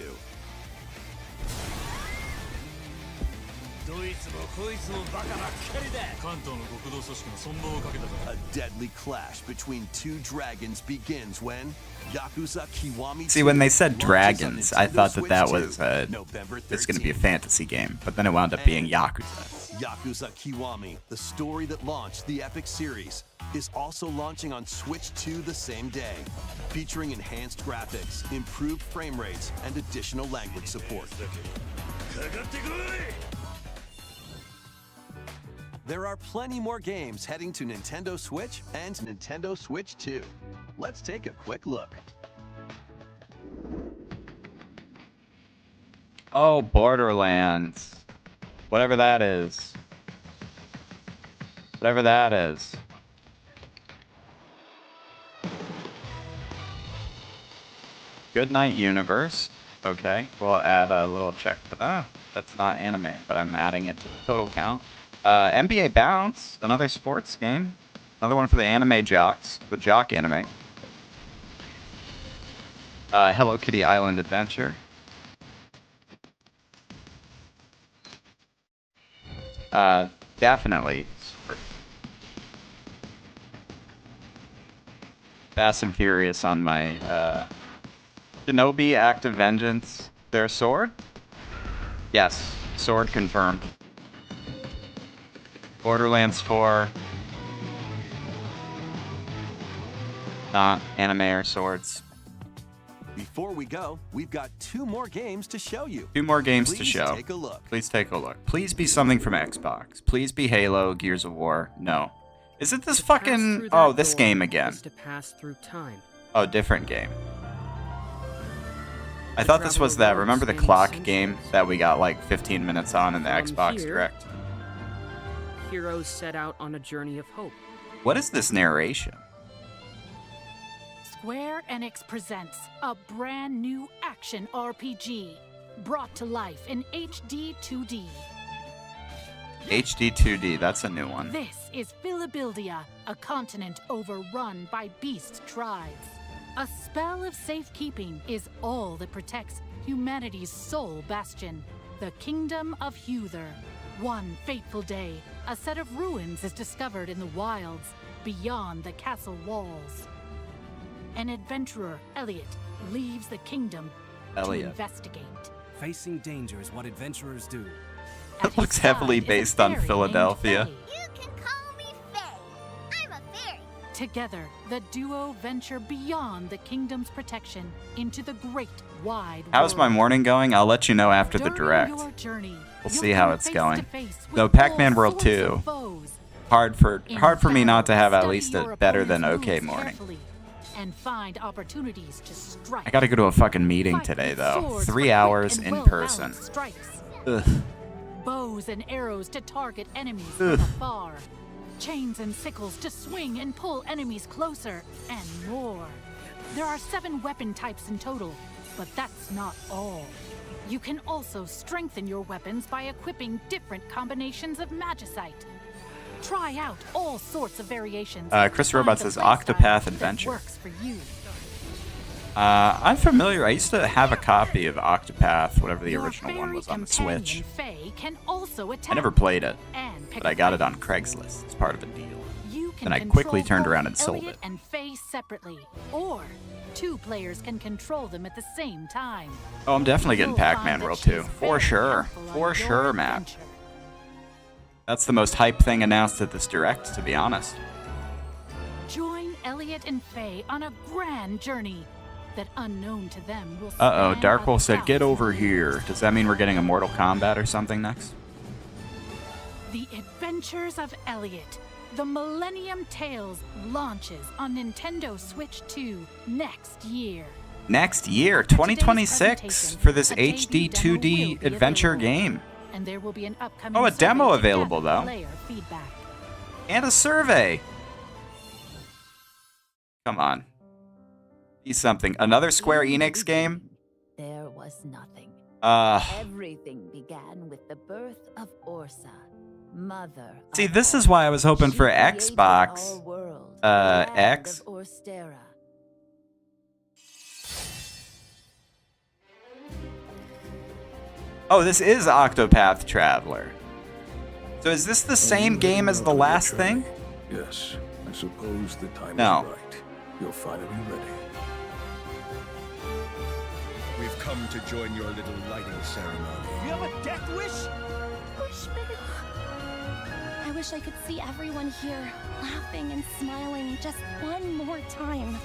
A deadly clash between two dragons begins when Yakuza Kiwami. See, when they said dragons, I thought that that was November it's going to be a 13th. fantasy game, but then it wound up being Yakuza. Yakuza Kiwami, the story that launched the epic series, is also launching on Switch 2 the same day, featuring enhanced graphics, improved frame rates, and additional language support. There are plenty more games heading to Nintendo Switch and Nintendo Switch 2. Let's take a quick look. Oh, Borderlands. Whatever that is. Whatever that is. Goodnight Universe. Okay, we'll add a little check to that. That's not anime, but I'm adding it to the total count. NBA Bounce, another sports game. Another one for the anime jocks, the jock anime. Hello Kitty Island Adventure. Definitely. Fast and Furious on my, Shinobi Act of Vengeance. Their sword? Yes, sword confirmed. Borderlands 4. Not anime or swords. Before we go, we've got 2 more games to show you. 2 more games to Please show. take a look. Please take a look. Please be something from Xbox. Please be Halo, Gears of War. No. Is it this fucking... Oh, this game again. To pass through time. Oh, different game. I thought this was that. Remember the clock game that we got like 15 minutes on in the Xbox here, Direct? Heroes set out on a journey of hope. What is this narration? Square Enix presents a brand new action RPG brought to life in HD 2D. HD 2D, that's a new one. This is Philabildia, a continent overrun by beast tribes. A spell of safekeeping is all that protects humanity's sole bastion, the Kingdom of Huther. One fateful day, a set of ruins is discovered in the wilds beyond the castle walls. An adventurer, Elliot, leaves the kingdom to investigate. Facing danger is what adventurers do. At It looks his heavily side is a based on fairy named Philadelphia. Faye. You can call me Faye. I'm a fairy. Together, the duo venture beyond the kingdom's protection into the great wide How's my world. morning going? I'll let you know after the During Direct. your journey, We'll you'll see how come it's face going. to face with Though Pac-Man all World sorts 2, of foes. hard for me not to have at Study least your a better than opponent's okay moves morning. carefully and find opportunities to strike. I gotta go to a fucking meeting Fight today with though. swords 3 for hours quick and in well-balanced person. strikes. Ugh. Bows and arrows to target enemies Ugh. from afar. Chains and sickles to swing and pull enemies closer, and more. There are 7 weapon types in total, but that's not all. You can also strengthen your weapons by equipping different combinations of magicite. Try out all sorts of variations. Chris to find Robot the says playstyle Octopath that Adventure. works for you. I'm familiar. I used to have a copy of Octopath, whatever the Your original one fairy was on the companion, Switch. Faye, can also attack I never played it, and pick but I got it a on fight. Craigslist as part of a deal. You can Then I quickly control turned around both and sold Elliot it. and Faye separately, or 2 players can control them at the same time. Oh, I'm definitely getting You'll find Pac-Man that World she's 2. very For sure. helpful on For your sure, Matt. adventure. That's the most hype thing announced at this Direct, to be honest. Join Elliot and Faye on a grand journey that, unknown to them, will Uh-oh, span Darkwolf said, get 1,000 over years. here. Does that mean we're getting a Mortal Kombat or something next? The Adventures of Elliot, the Millennium Tales, launches on Nintendo Switch 2 next year. Next year, Today's 2026, presentation, for this a HD debut demo will 2D be adventure available. game. And there will be an upcoming Oh, a demo survey to available, gather though. player feedback. And a survey. Come on. Be something. Another Square Enix game? There was nothing. Uh, Everything began with the birth of Orsa, mother. see, of this all. is why I was hoping She for created Xbox. our world, the land X. of Orstera. Oh, this is Octopath Traveler. So is this the same game as the last thing? Yes, I suppose the time No. is right. You're finally ready. We've come to join your little lighting ceremony. You have a death wish? I wish I could see everyone here laughing and smiling just one more time.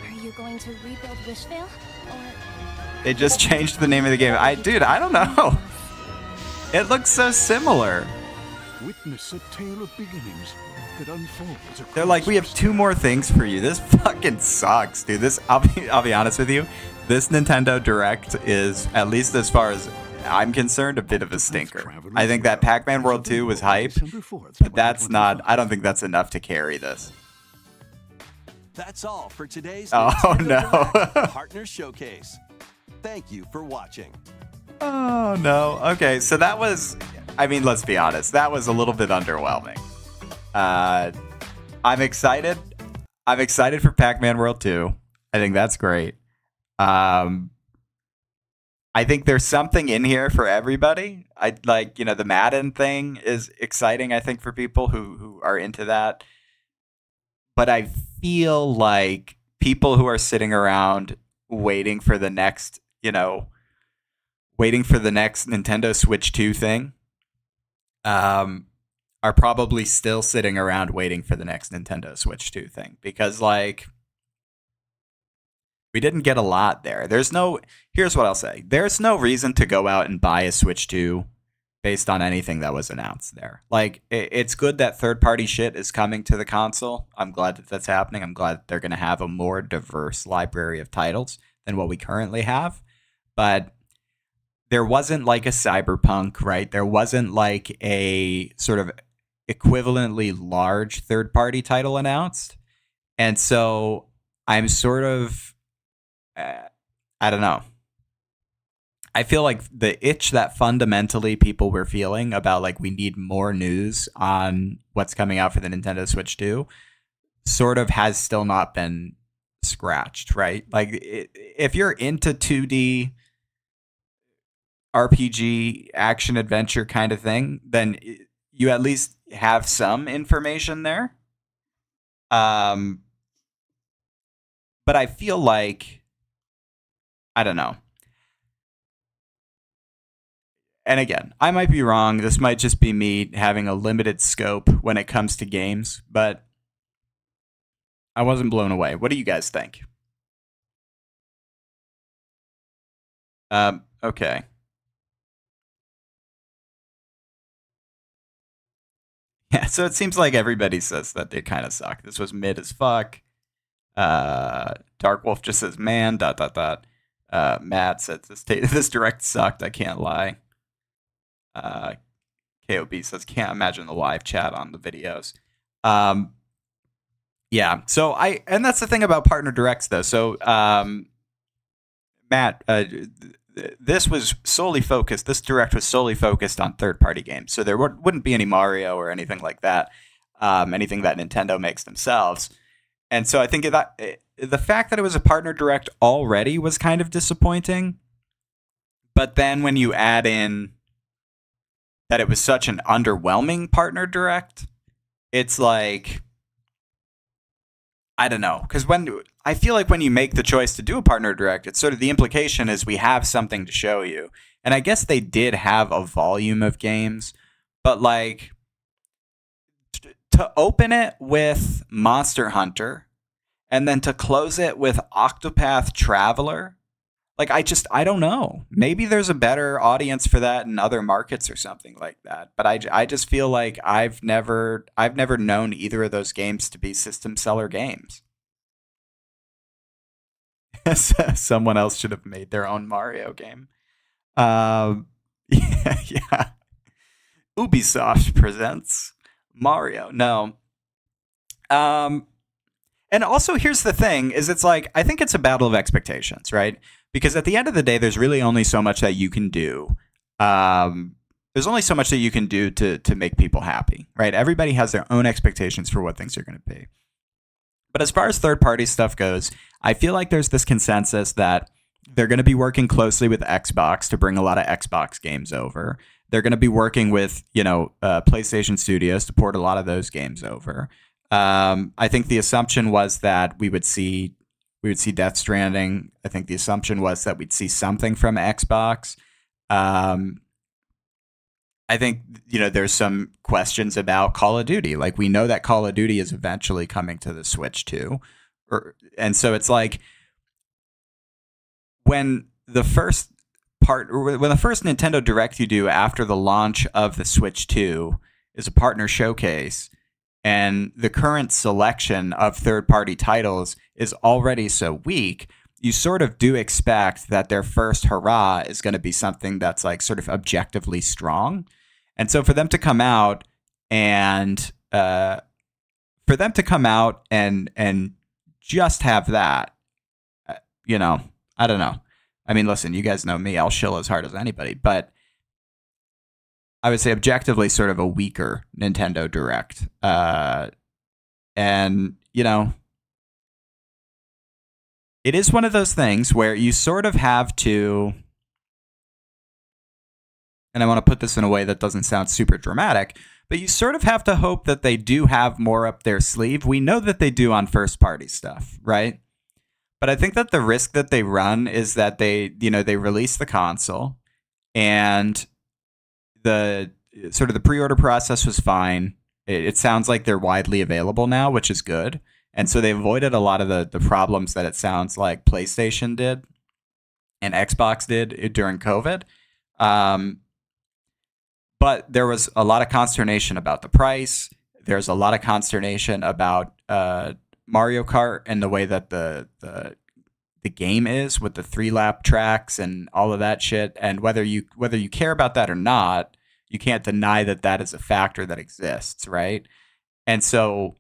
Are you going to rebuild Wishvale? Or They just changed the name of the game. Dude, I don't know. It looks so similar. Witness a tale of beginnings that unfolds. They're like, we have 2 more things for you. This fucking sucks, dude. I'll be honest with you. This Nintendo Direct is, at least as far as I'm concerned, a bit of a stinker. I think that Pac-Man World 2 was hype, but that's not, I don't think that's enough to carry this. That's all for today's Oh, Nintendo no. Direct Partner Showcase. Thank you for watching. Oh, no. Okay, so that was, I mean, let's be honest. That was a little bit underwhelming. I'm excited. I'm excited for Pac-Man World 2. I think that's great. I think there's something in here for everybody. I like, the Madden thing is exciting, I think, for people who are into that. But I feel like people who are sitting around waiting for the next, waiting for the next Nintendo Switch 2 thing, are probably still sitting around waiting for the next Nintendo Switch 2 thing. Because, like, We didn't get a lot there. Here's what I'll say. There's no reason to go out and buy a Switch 2 based on anything that was announced there. Like, it's good that third-party shit is coming to the console. I'm glad that that's happening. I'm glad that they're going to have a more diverse library of titles than what we currently have. But there wasn't like a Cyberpunk, right? There wasn't like a sort of equivalently large third-party title announced. And so I'm sort of, I don't know. I feel like the itch that fundamentally people were feeling about like we need more news on what's coming out for the Nintendo Switch 2 sort of has still not been scratched, right? Like if you're into 2D RPG action adventure kind of thing, then you at least have some information there. But I feel like, I don't know. And again, I might be wrong. This might just be me having a limited scope when it comes to games, but I wasn't blown away. What do you guys think? Okay. Yeah, so it seems like everybody says that they kind of suck. This was mid as fuck. Dark Wolf just says, man, ... Matt says, this direct sucked, I can't lie. KOB says, can't imagine the live chat on the videos. Yeah, so and that's the thing about partner directs, though. So, Matt, this was solely focused, this direct was solely focused on third-party games. So there wouldn't be any Mario or anything like that, anything that Nintendo makes themselves. And so I think that the fact that it was a partner direct already was kind of disappointing. But then when you add in that it was such an underwhelming partner direct, it's like, I don't know. Because I feel like when you make the choice to do a partner direct, it's sort of the implication is we have something to show you. And I guess they did have a volume of games, but like to open it with Monster Hunter and then to close it with Octopath Traveler, like I don't know. Maybe there's a better audience for that in other markets or something like that. But I just feel like I've never known either of those games to be system seller games. Someone else should have made their own Mario game. Yeah. Ubisoft presents Mario. No. And also, here's the thing, is it's like, I think it's a battle of expectations, right? Because at the end of the day, there's really only so much that you can do. There's only so much that you can do to make people happy, right? Everybody has their own expectations for what things are going to be. But as far as third-party stuff goes, I feel like there's this consensus that they're going to be working closely with Xbox to bring a lot of Xbox games over. They're going to be working with, PlayStation Studios to port a lot of those games over. I think the assumption was that we would see Death Stranding. I think the assumption was that we'd see something from Xbox. I think, there's some questions about Call of Duty. Like, we know that Call of Duty is eventually coming to the Switch too. And so it's like when the first Nintendo Direct you do after the launch of the Switch 2 is a partner showcase, and the current selection of third-party titles is already so weak, you sort of do expect that their first hurrah is going to be something that's like sort of objectively strong. And so for them to come out and just have that, I don't know. I mean, listen, you guys know me. I'll shill as hard as anybody, but I would say objectively sort of a weaker Nintendo Direct. And, it is one of those things where you sort of have to, and I want to put this in a way that doesn't sound super dramatic, but you sort of have to hope that they do have more up their sleeve. We know that they do on first party stuff, right? But I think that the risk that they run is that they release the console and the pre-order process was fine. It sounds like they're widely available now, which is good. And so they avoided a lot of the problems that it sounds like PlayStation did and Xbox did during COVID. But there was a lot of consternation about the price. There's a lot of consternation about Mario Kart and the way that the game is with the 3-lap tracks and all of that shit. And whether you care about that or not, you can't deny that that is a factor that exists, right? And so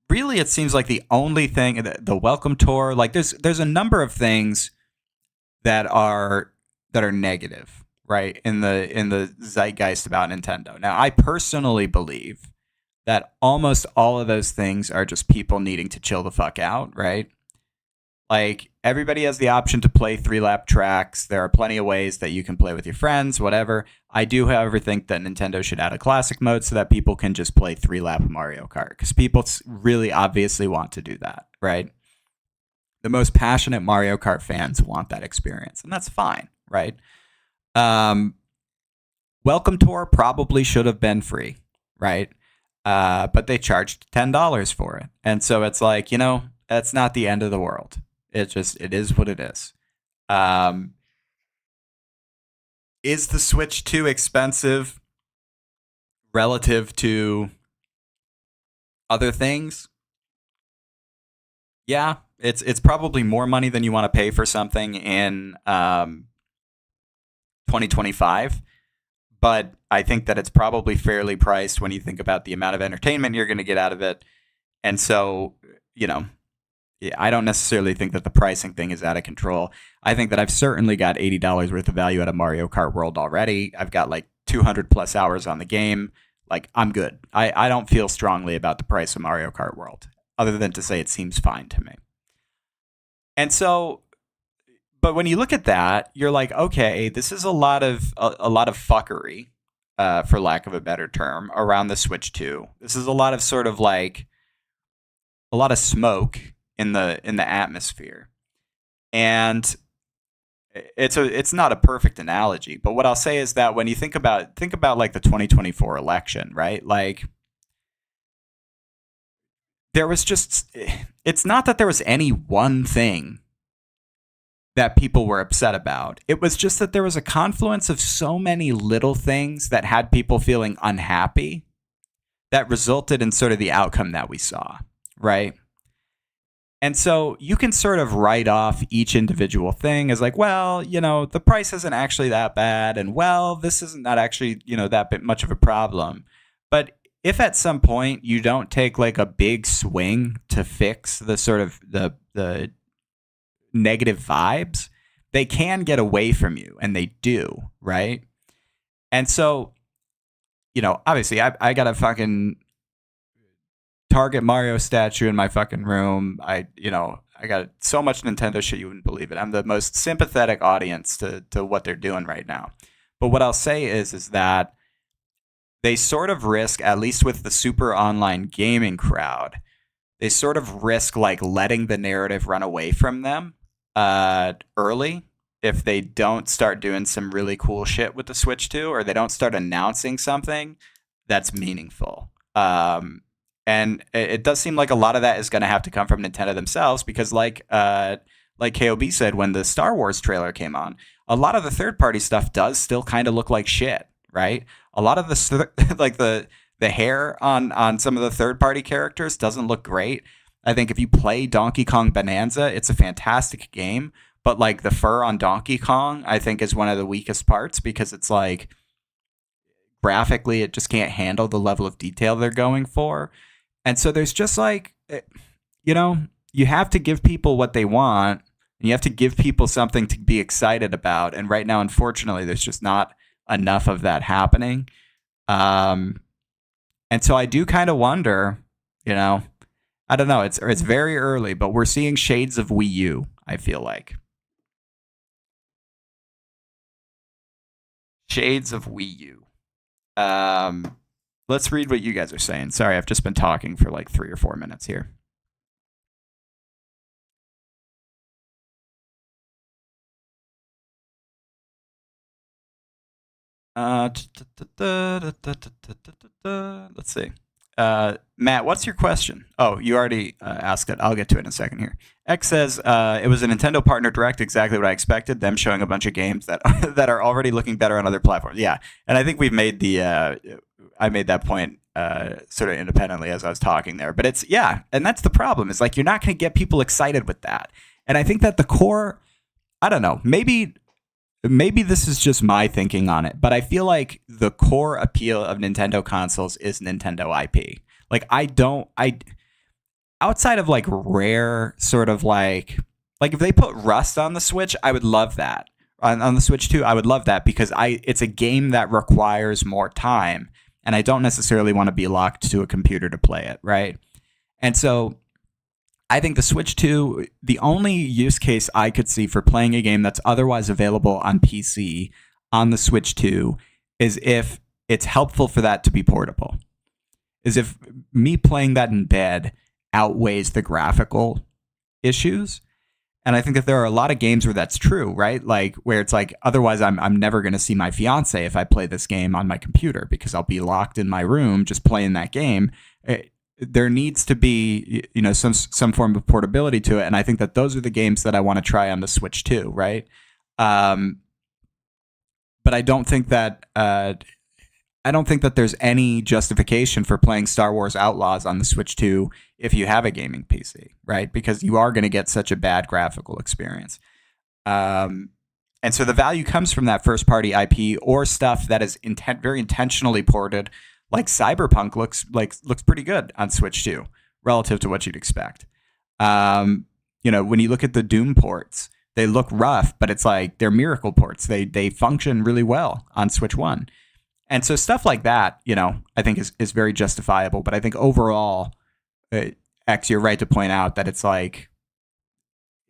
really it seems like the only thing, the welcome tour, like there's a number of things that are negative, right, in the zeitgeist about Nintendo. Now, I personally believe that almost all of those things are just people needing to chill the fuck out, right? Like, everybody has the option to play 3-lap tracks. There are plenty of ways that you can play with your friends, whatever. I do, however, think that Nintendo should add a classic mode so that people can just play 3-lap Mario Kart, because people really obviously want to do that, right? The most passionate Mario Kart fans want that experience, and that's fine, right? Welcome Tour probably should have been free, right? But they charged $10 for it. And so it's like, that's not the end of the world. It is what it is. Is the Switch too expensive relative to other things? Yeah, it's probably more money than you want to pay for something in 2025. But I think that it's probably fairly priced when you think about the amount of entertainment you're going to get out of it. And so, I don't necessarily think that the pricing thing is out of control. I think that I've certainly got $80 worth of value out of Mario Kart World already. I've got like 200 plus hours on the game. Like, I'm good. I don't feel strongly about the price of Mario Kart World, other than to say it seems fine to me. And so, but when you look at that, you're like, okay, this is a lot of fuckery, for lack of a better term, around the Switch 2. This is a lot of sort of like a lot of smoke in the atmosphere. And it's not a perfect analogy, but what I'll say is that when you think about like the 2024 election, right? Like, there was just, it's not that there was any one thing that people were upset about. It was just that there was a confluence of so many little things that had people feeling unhappy that resulted in sort of the outcome that we saw, right? And so you can sort of write off each individual thing as like, well, the price isn't actually that bad, and well, this isn't not actually, that bit much of a problem. But if at some point you don't take like a big swing to fix the sort of the negative vibes, they can get away from you, and they do, right? And so, obviously I got a fucking Target Mario statue in my fucking room. I got so much Nintendo shit you wouldn't believe it. I'm the most sympathetic audience to what they're doing right now. But what I'll say is that they sort of risk, at least with the super online gaming crowd, they sort of risk like letting the narrative run away from them early if they don't start doing some really cool shit with the Switch 2, or they don't start announcing something that's meaningful. And it does seem like a lot of that is going to have to come from Nintendo themselves, because like KOB said when the Star Wars trailer came on, a lot of the third-party stuff does still kind of look like shit, right? A lot of the like the hair on some of the third-party characters doesn't look great. I think if you play Donkey Kong Bonanza, it's a fantastic game, but like the fur on Donkey Kong, I think, is one of the weakest parts, because it's like graphically it just can't handle the level of detail they're going for. And so there's just like, you have to give people what they want, and you have to give people something to be excited about. And right now, unfortunately, there's just not enough of that happening. And so I do kind of wonder, I don't know. It's very early, but we're seeing shades of Wii U, I feel like. Shades of Wii U. Let's read what you guys are saying. Sorry, I've just been talking for like 3 or 4 minutes here. Let's see. Matt, what's your question? Oh, you already asked it. I'll get to it in a second here. X says it was a Nintendo Partner Direct, exactly what I expected. Them showing a bunch of games that that are already looking better on other platforms. Yeah, and I think we've made the I made that point sort of independently as I was talking there. But it's and that's the problem. Is like you're not going to get people excited with that. And I think that the core, I don't know, maybe this is just my thinking on it, but I feel like the core appeal of Nintendo consoles is Nintendo IP. Like outside of like rare sort of like if they put Rust on the Switch, I would love that. On the Switch 2, I would love that because it's a game that requires more time and I don't necessarily want to be locked to a computer to play it, right? And so I think the Switch 2, the only use case I could see for playing a game that's otherwise available on PC on the Switch 2 is if it's helpful for that to be portable. Is if me playing that in bed outweighs the graphical issues. And I think that there are a lot of games where that's true, right? Like where it's like, otherwise I'm never going to see my fiance if I play this game on my computer because I'll be locked in my room just playing that game. There needs to be, some form of portability to it. And I think that those are the games that I want to try on the Switch too, right? But I don't think that there's any justification for playing Star Wars Outlaws on the Switch 2 if you have a gaming PC, right? Because you are going to get such a bad graphical experience. And so the value comes from that first party IP or stuff that is very intentionally ported. Like Cyberpunk looks pretty good on Switch 2 relative to what you'd expect. When you look at the Doom ports, they look rough, but it's like they're miracle ports. They function really well on Switch 1. And so stuff like that, I think is very justifiable. But I think overall, X, you're right to point out that it's like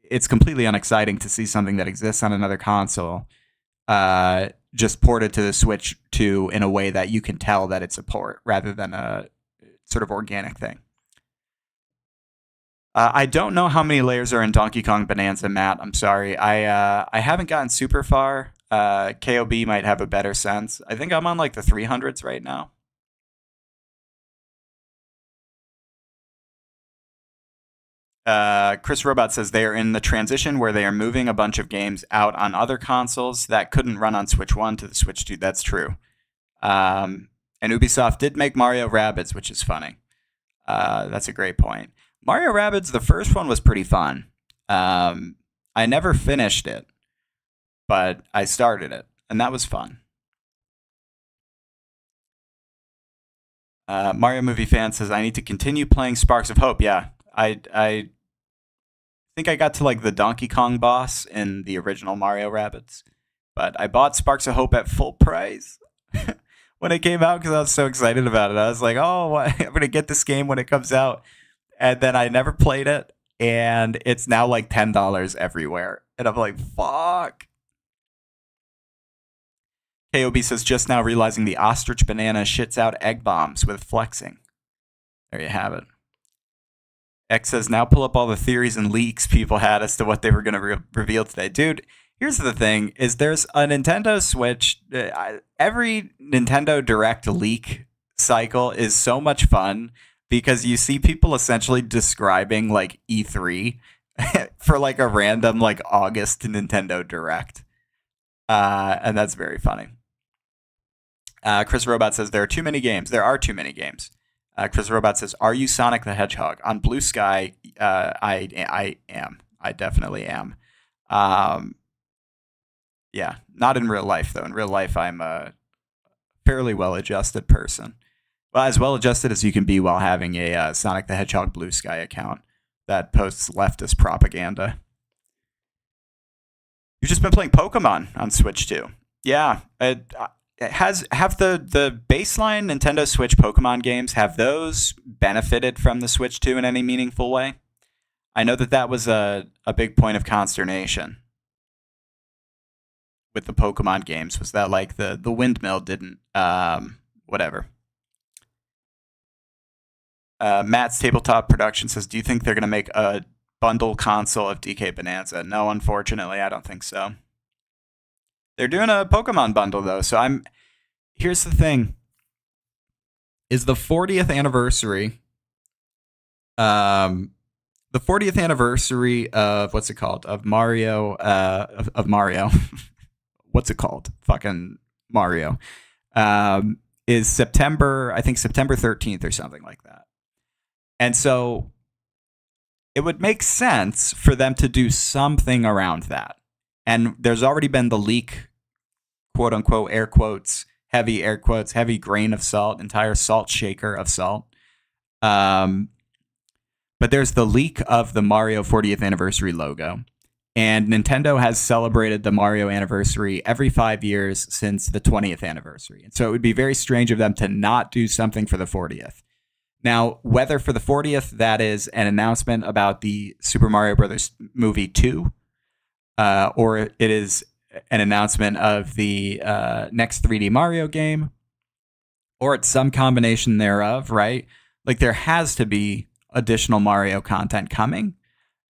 it's completely unexciting to see something that exists on another console just ported to the Switch 2 in a way that you can tell that it's a port rather than a sort of organic thing. I don't know how many layers are in Donkey Kong Bonanza, Matt. I'm sorry. I haven't gotten super far. KOB might have a better sense. I think I'm on like the 300s right now. Chris Robot says they are in the transition where they are moving a bunch of games out on other consoles that couldn't run on Switch 1 to the Switch 2. That's true. And Ubisoft did make Mario Rabbids, which is funny. That's a great point. Mario Rabbids, the first one was pretty fun. I never finished it, but I started it, and that was fun. Mario Movie Fan says, I need to continue playing Sparks of Hope. Yeah, I think I got to like the Donkey Kong boss in the original Mario Rabbids, but I bought Sparks of Hope at full price when it came out because I was so excited about it. I was like, oh, I'm going to get this game when it comes out. And then I never played it, and it's now like $10 everywhere. And I'm like, fuck. KOB says, just now realizing the ostrich banana shits out egg bombs with flexing. There you have it. X says, now pull up all the theories and leaks people had as to what they were going to reveal today. Dude, here's the thing, is there's a Nintendo Switch. Every Nintendo Direct leak cycle is so much fun because you see people essentially describing like E3 for like a random like August Nintendo Direct. And that's very funny. Chris Robot says, there are too many games. There are too many games. Chris Robot says, are you Sonic the Hedgehog? On Blue Sky, I am. I definitely am. Yeah, not in real life, though. In real life, I'm a fairly well-adjusted person. Well, as well-adjusted as you can be while having a Sonic the Hedgehog Blue Sky account that posts leftist propaganda. You've just been playing Pokemon on Switch, too. Yeah, have the baseline Nintendo Switch Pokemon games, have those benefited from the Switch 2 in any meaningful way? I know that was a big point of consternation with the Pokemon games, was that like the windmill didn't, whatever. Matt's Tabletop Production says, do you think they're going to make a bundle console of DK Bonanza? No, unfortunately, I don't think so. They're doing a Pokemon bundle, though, so here's the thing. is the 40th anniversary. The 40th anniversary of what's it called? Of Mario. Of Mario. What's it called? Fucking Mario. Is September, I think September 13th or something like that. And so it would make sense for them to do something around that. And there's already been the leak, quote unquote, air quotes, heavy grain of salt, entire salt shaker of salt. But there's the leak of the Mario 40th anniversary logo. And Nintendo has celebrated the Mario anniversary every 5 years since the 20th anniversary. And so it would be very strange of them to not do something for the 40th. Now, whether for the 40th that is an announcement about the Super Mario Brothers movie 2, or it is an announcement of the next 3D Mario game, or it's some combination thereof, right? Like, there has to be additional Mario content coming.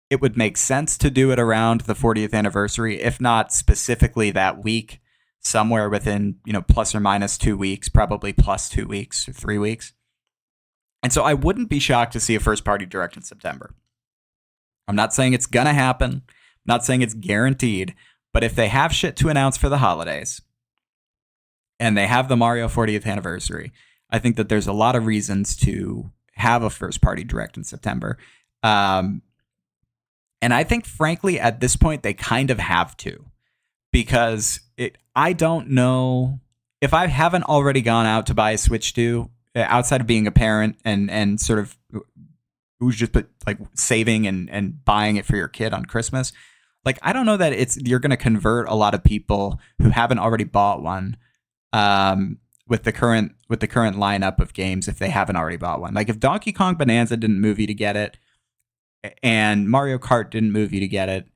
It would make sense to do it around the 40th anniversary, if not specifically that week, somewhere within, plus or minus 2 weeks, probably plus 2 weeks or 3 weeks. And so I wouldn't be shocked to see a first party direct in September. I'm not saying it's going to happen. I'm not saying it's guaranteed. But if they have shit to announce for the holidays and they have the Mario 40th anniversary, I think that there's a lot of reasons to have a first party direct in September. And I think, frankly, at this point, they kind of have to, because I don't know if I haven't already gone out to buy a Switch 2 outside of being a parent and sort of who's just like saving and buying it for your kid on Christmas. Like, I don't know that you're going to convert a lot of people who haven't already bought one with the current lineup of games if they haven't already bought one. Like, if Donkey Kong Bonanza didn't move you to get it, and Mario Kart didn't move you to get it,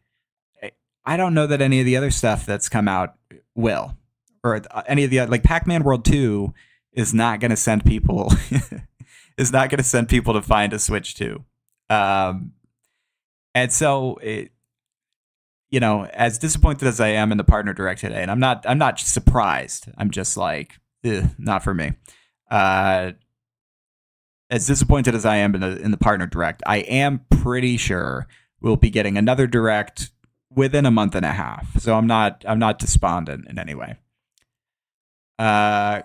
I don't know that any of the other stuff that's come out will, or any of the like Pac-Man World 2 is not going to send people to find a Switch 2. And so as disappointed as I am in the partner direct today, and I'm not surprised. I'm just like, not for me. As disappointed as I am in the partner direct, I am pretty sure we'll be getting another direct within a month and a half. So I'm not despondent in any way.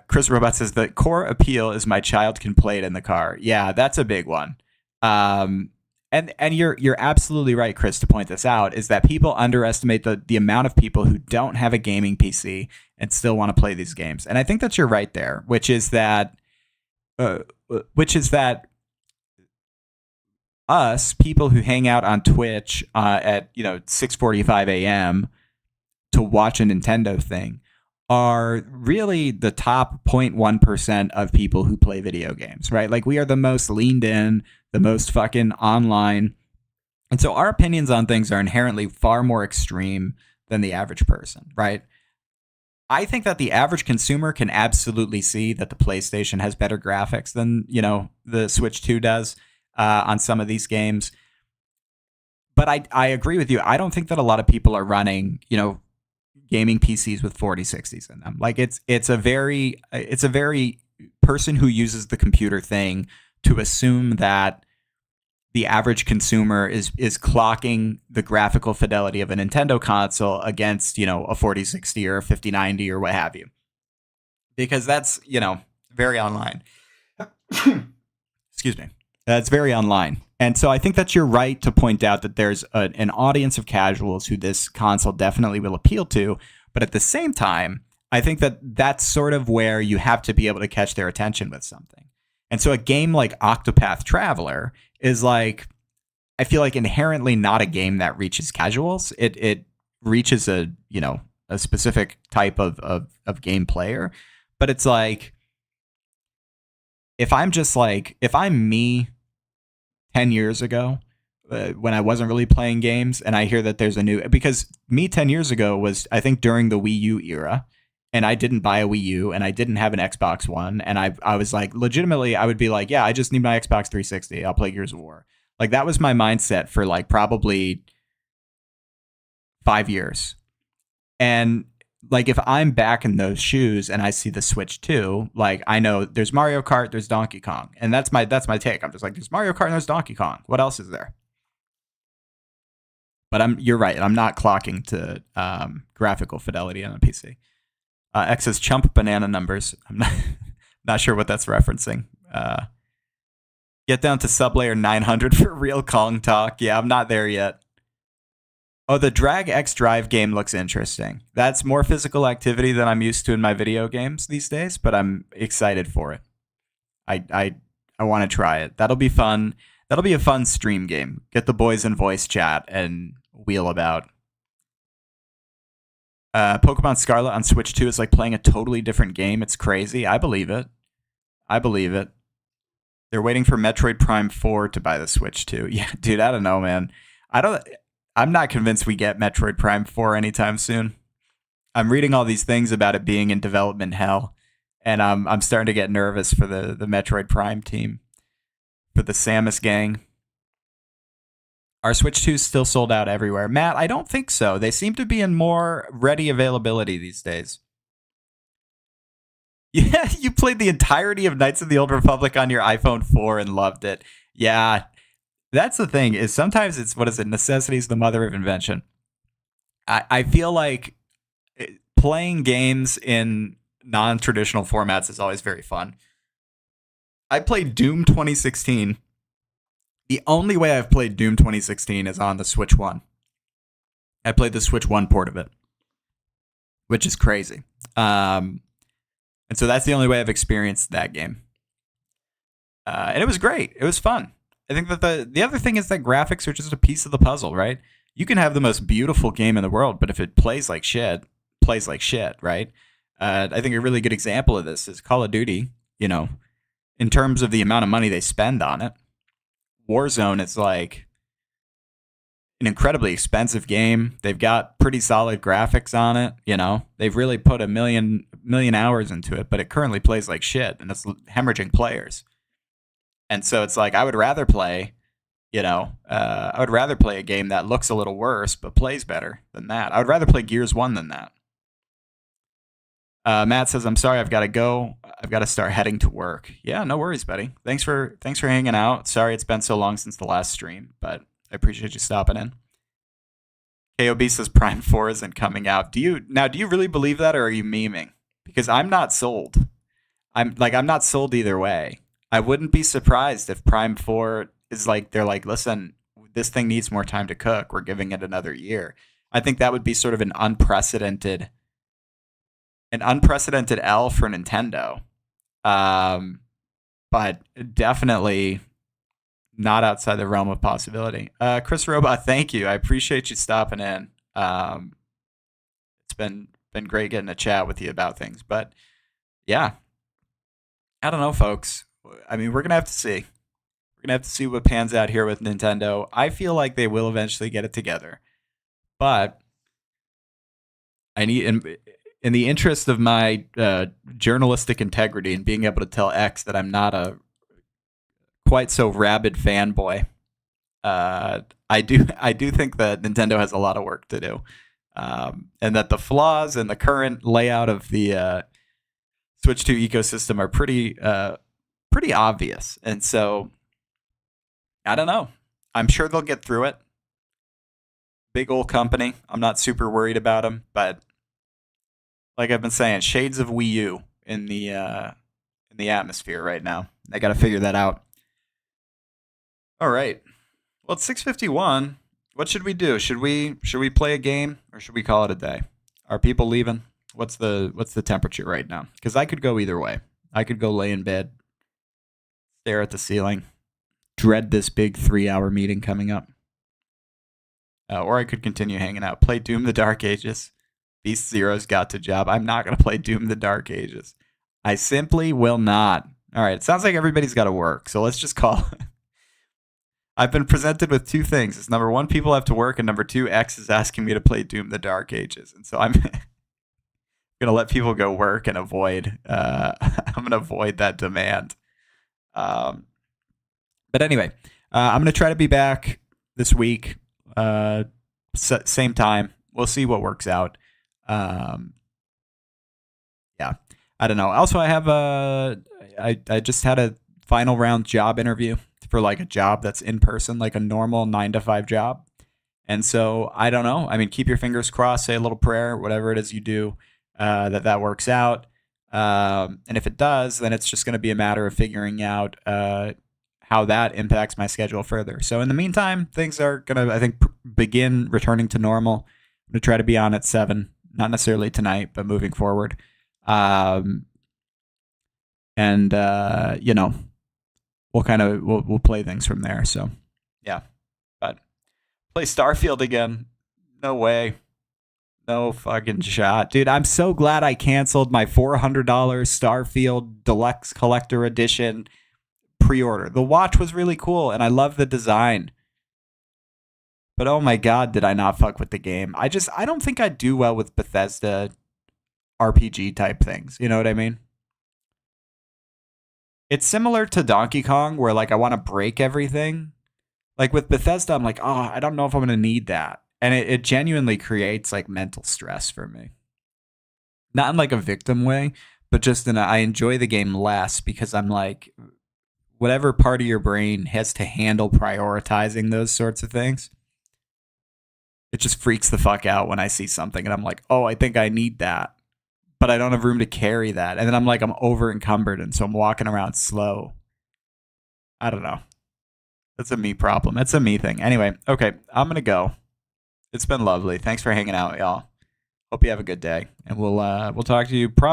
Chris Robot says the core appeal is my child can play it in the car. Yeah, that's a big one. And you're absolutely right, Chris, to point this out, is that people underestimate the amount of people who don't have a gaming PC and still want to play these games. And I think that you're right there, which is that us, people who hang out on Twitch at 6:45 a.m. to watch a Nintendo thing, are really the top 0.1% of people who play video games, right? Like, we are the most leaned in, the most fucking online. And so our opinions on things are inherently far more extreme than the average person, right? I think that the average consumer can absolutely see that the PlayStation has better graphics than, the Switch 2 does on some of these games. But I agree with you. I don't think that a lot of people are running, gaming PCs with 4060s in them. Like, it's a very person who uses the computer thing to assume that the average consumer is clocking the graphical fidelity of a Nintendo console against, a 4060 or a 5090 or what have you. Because that's, very online. Excuse me. That's very online. And so I think that you're right to point out that there's an audience of casuals who this console definitely will appeal to. But at the same time, I think that that's sort of where you have to be able to catch their attention with something. And so a game like Octopath Traveler is like, I feel like inherently not a game that reaches casuals. It reaches a specific type of game player. But it's like, if I'm me 10 years ago, when I wasn't really playing games, and I hear that there's because me 10 years ago was, I think, during the Wii U era, and I didn't buy a Wii U, and I didn't have an Xbox One, and I was like, legitimately, I would be like, yeah, I just need my Xbox 360. I'll play Gears of War. Like, that was my mindset for like probably 5 years. And like if I'm back in those shoes and I see the Switch 2, like I know there's Mario Kart, there's Donkey Kong, and that's my take. I'm just like, there's Mario Kart and there's Donkey Kong. What else is there? But you're right. I'm not clocking to graphical fidelity on a PC. X says chump banana numbers. I'm not sure what that's referencing. Get down to sublayer 900 for real Kong talk. Yeah, I'm not there yet. Oh, the Drag X Drive game looks interesting. That's more physical activity than I'm used to in my video games these days, but I'm excited for it. I want to try it. That'll be fun. That'll be a fun stream game. Get the boys in voice chat and wheel about. Pokemon Scarlet on Switch 2 is like playing a totally different game. It's crazy. I believe it. They're waiting for Metroid Prime 4 to buy the Switch 2. Yeah, dude, I don't know, man. I'm not convinced we get Metroid Prime 4 anytime soon. I'm reading all these things about it being in development hell, and I'm starting to get nervous for the Metroid Prime team, for the Samus gang. Are Switch 2s still sold out everywhere? Matt, I don't think so. They seem to be in more ready availability these days. Yeah, you played the entirety of Knights of the Old Republic on your iPhone 4 and loved it. Yeah, that's the thing, is sometimes it's, necessity is the mother of invention. I feel like playing games in non-traditional formats is always very fun. I played Doom 2016. The only way I've played Doom 2016 is on the Switch 1. I played the Switch 1 port of it, which is crazy. And so that's the only way I've experienced that game. And it was great. It was fun. I think that the other thing is that graphics are just a piece of the puzzle, right? You can have the most beautiful game in the world, but if it plays like shit, right? I think a really good example of this is Call of Duty, in terms of the amount of money they spend on it. Warzone is like an incredibly expensive game. They've got pretty solid graphics on it. They've really put a million hours into it, but it currently plays like shit, and it's hemorrhaging players. And so it's like I would rather play a game that looks a little worse but plays better than that. I would rather play Gears 1 than that. Matt says, "I'm sorry, I've got to go. I've got to start heading to work." Yeah, no worries, buddy. Thanks for hanging out. Sorry it's been so long since the last stream, but I appreciate you stopping in. KOB says Prime 4 isn't coming out. Do you really believe that, or are you memeing? Because I'm not sold. I'm not sold either way. I wouldn't be surprised if Prime 4 is like, they're like, listen, this thing needs more time to cook. We're giving it another year. I think that would be sort of an unprecedented L for Nintendo. But definitely not outside the realm of possibility. Chris Robot, thank you. I appreciate you stopping in. It's been great getting a chat with you about things. But yeah, I don't know, folks. I mean, we're going to have to see. We're going to have to see what pans out here with Nintendo. I feel like they will eventually get it together. But I need, in the interest of my journalistic integrity and being able to tell X that I'm not a quite so rabid fanboy, I do think that Nintendo has a lot of work to do, and that the flaws in the current layout of the Switch 2 ecosystem are pretty obvious. And so I don't know. I'm sure they'll get through it. Big old company. I'm not super worried about them, but like I've been saying, shades of Wii U in the atmosphere right now. I got to figure that out. All right. Well, it's 6:51. What should we do? Should we play a game, or should we call it a day? Are people leaving? What's the temperature right now? Because I could go either way. I could go lay in bed, stare at the ceiling, dread this big 3-hour meeting coming up. Or I could continue hanging out, play Doom the Dark Ages. Beast Zero's got to job. I'm not going to play Doom the Dark Ages. I simply will not. All right, it sounds like everybody's got to work, so let's just call it. I've been presented with two things. It's number one, people have to work, and number two, X is asking me to play Doom the Dark Ages. And so I'm going to let people go work and avoid, I'm going to avoid that demand. But anyway, I'm going to try to be back this week, same time. We'll see what works out. yeah, I don't know. Also, I have I just had a final round job interview for like a job that's in person, like a normal 9 to 5 job. And so I don't know. I mean, keep your fingers crossed, say a little prayer, whatever it is you do, that works out. And if it does, then it's just going to be a matter of figuring out how that impacts my schedule further. So in the meantime, things are going to, I think, begin returning to normal. I'm going to try to be on at 7, not necessarily tonight, but moving forward. And you know, we'll play things from there. So yeah, but play Starfield again? No way. No fucking shot. Dude, I'm so glad I canceled my $400 Starfield Deluxe Collector Edition pre-order. The watch was really cool, and I love the design. But oh my god, did I not fuck with the game. I don't think I do well with Bethesda RPG type things. You know what I mean? It's similar to Donkey Kong, where like I want to break everything. Like with Bethesda, I'm like, oh, I don't know if I'm going to need that. And it genuinely creates like mental stress for me. Not in like a victim way, but just I enjoy the game less because I'm like, whatever part of your brain has to handle prioritizing those sorts of things, it just freaks the fuck out when I see something and I'm like, oh, I think I need that, but I don't have room to carry that. And then I'm like, I'm over encumbered. And so I'm walking around slow. I don't know. That's a me problem. That's a me thing. Anyway, okay, I'm going to go. It's been lovely. Thanks for hanging out, y'all. Hope you have a good day. And we'll talk to you probably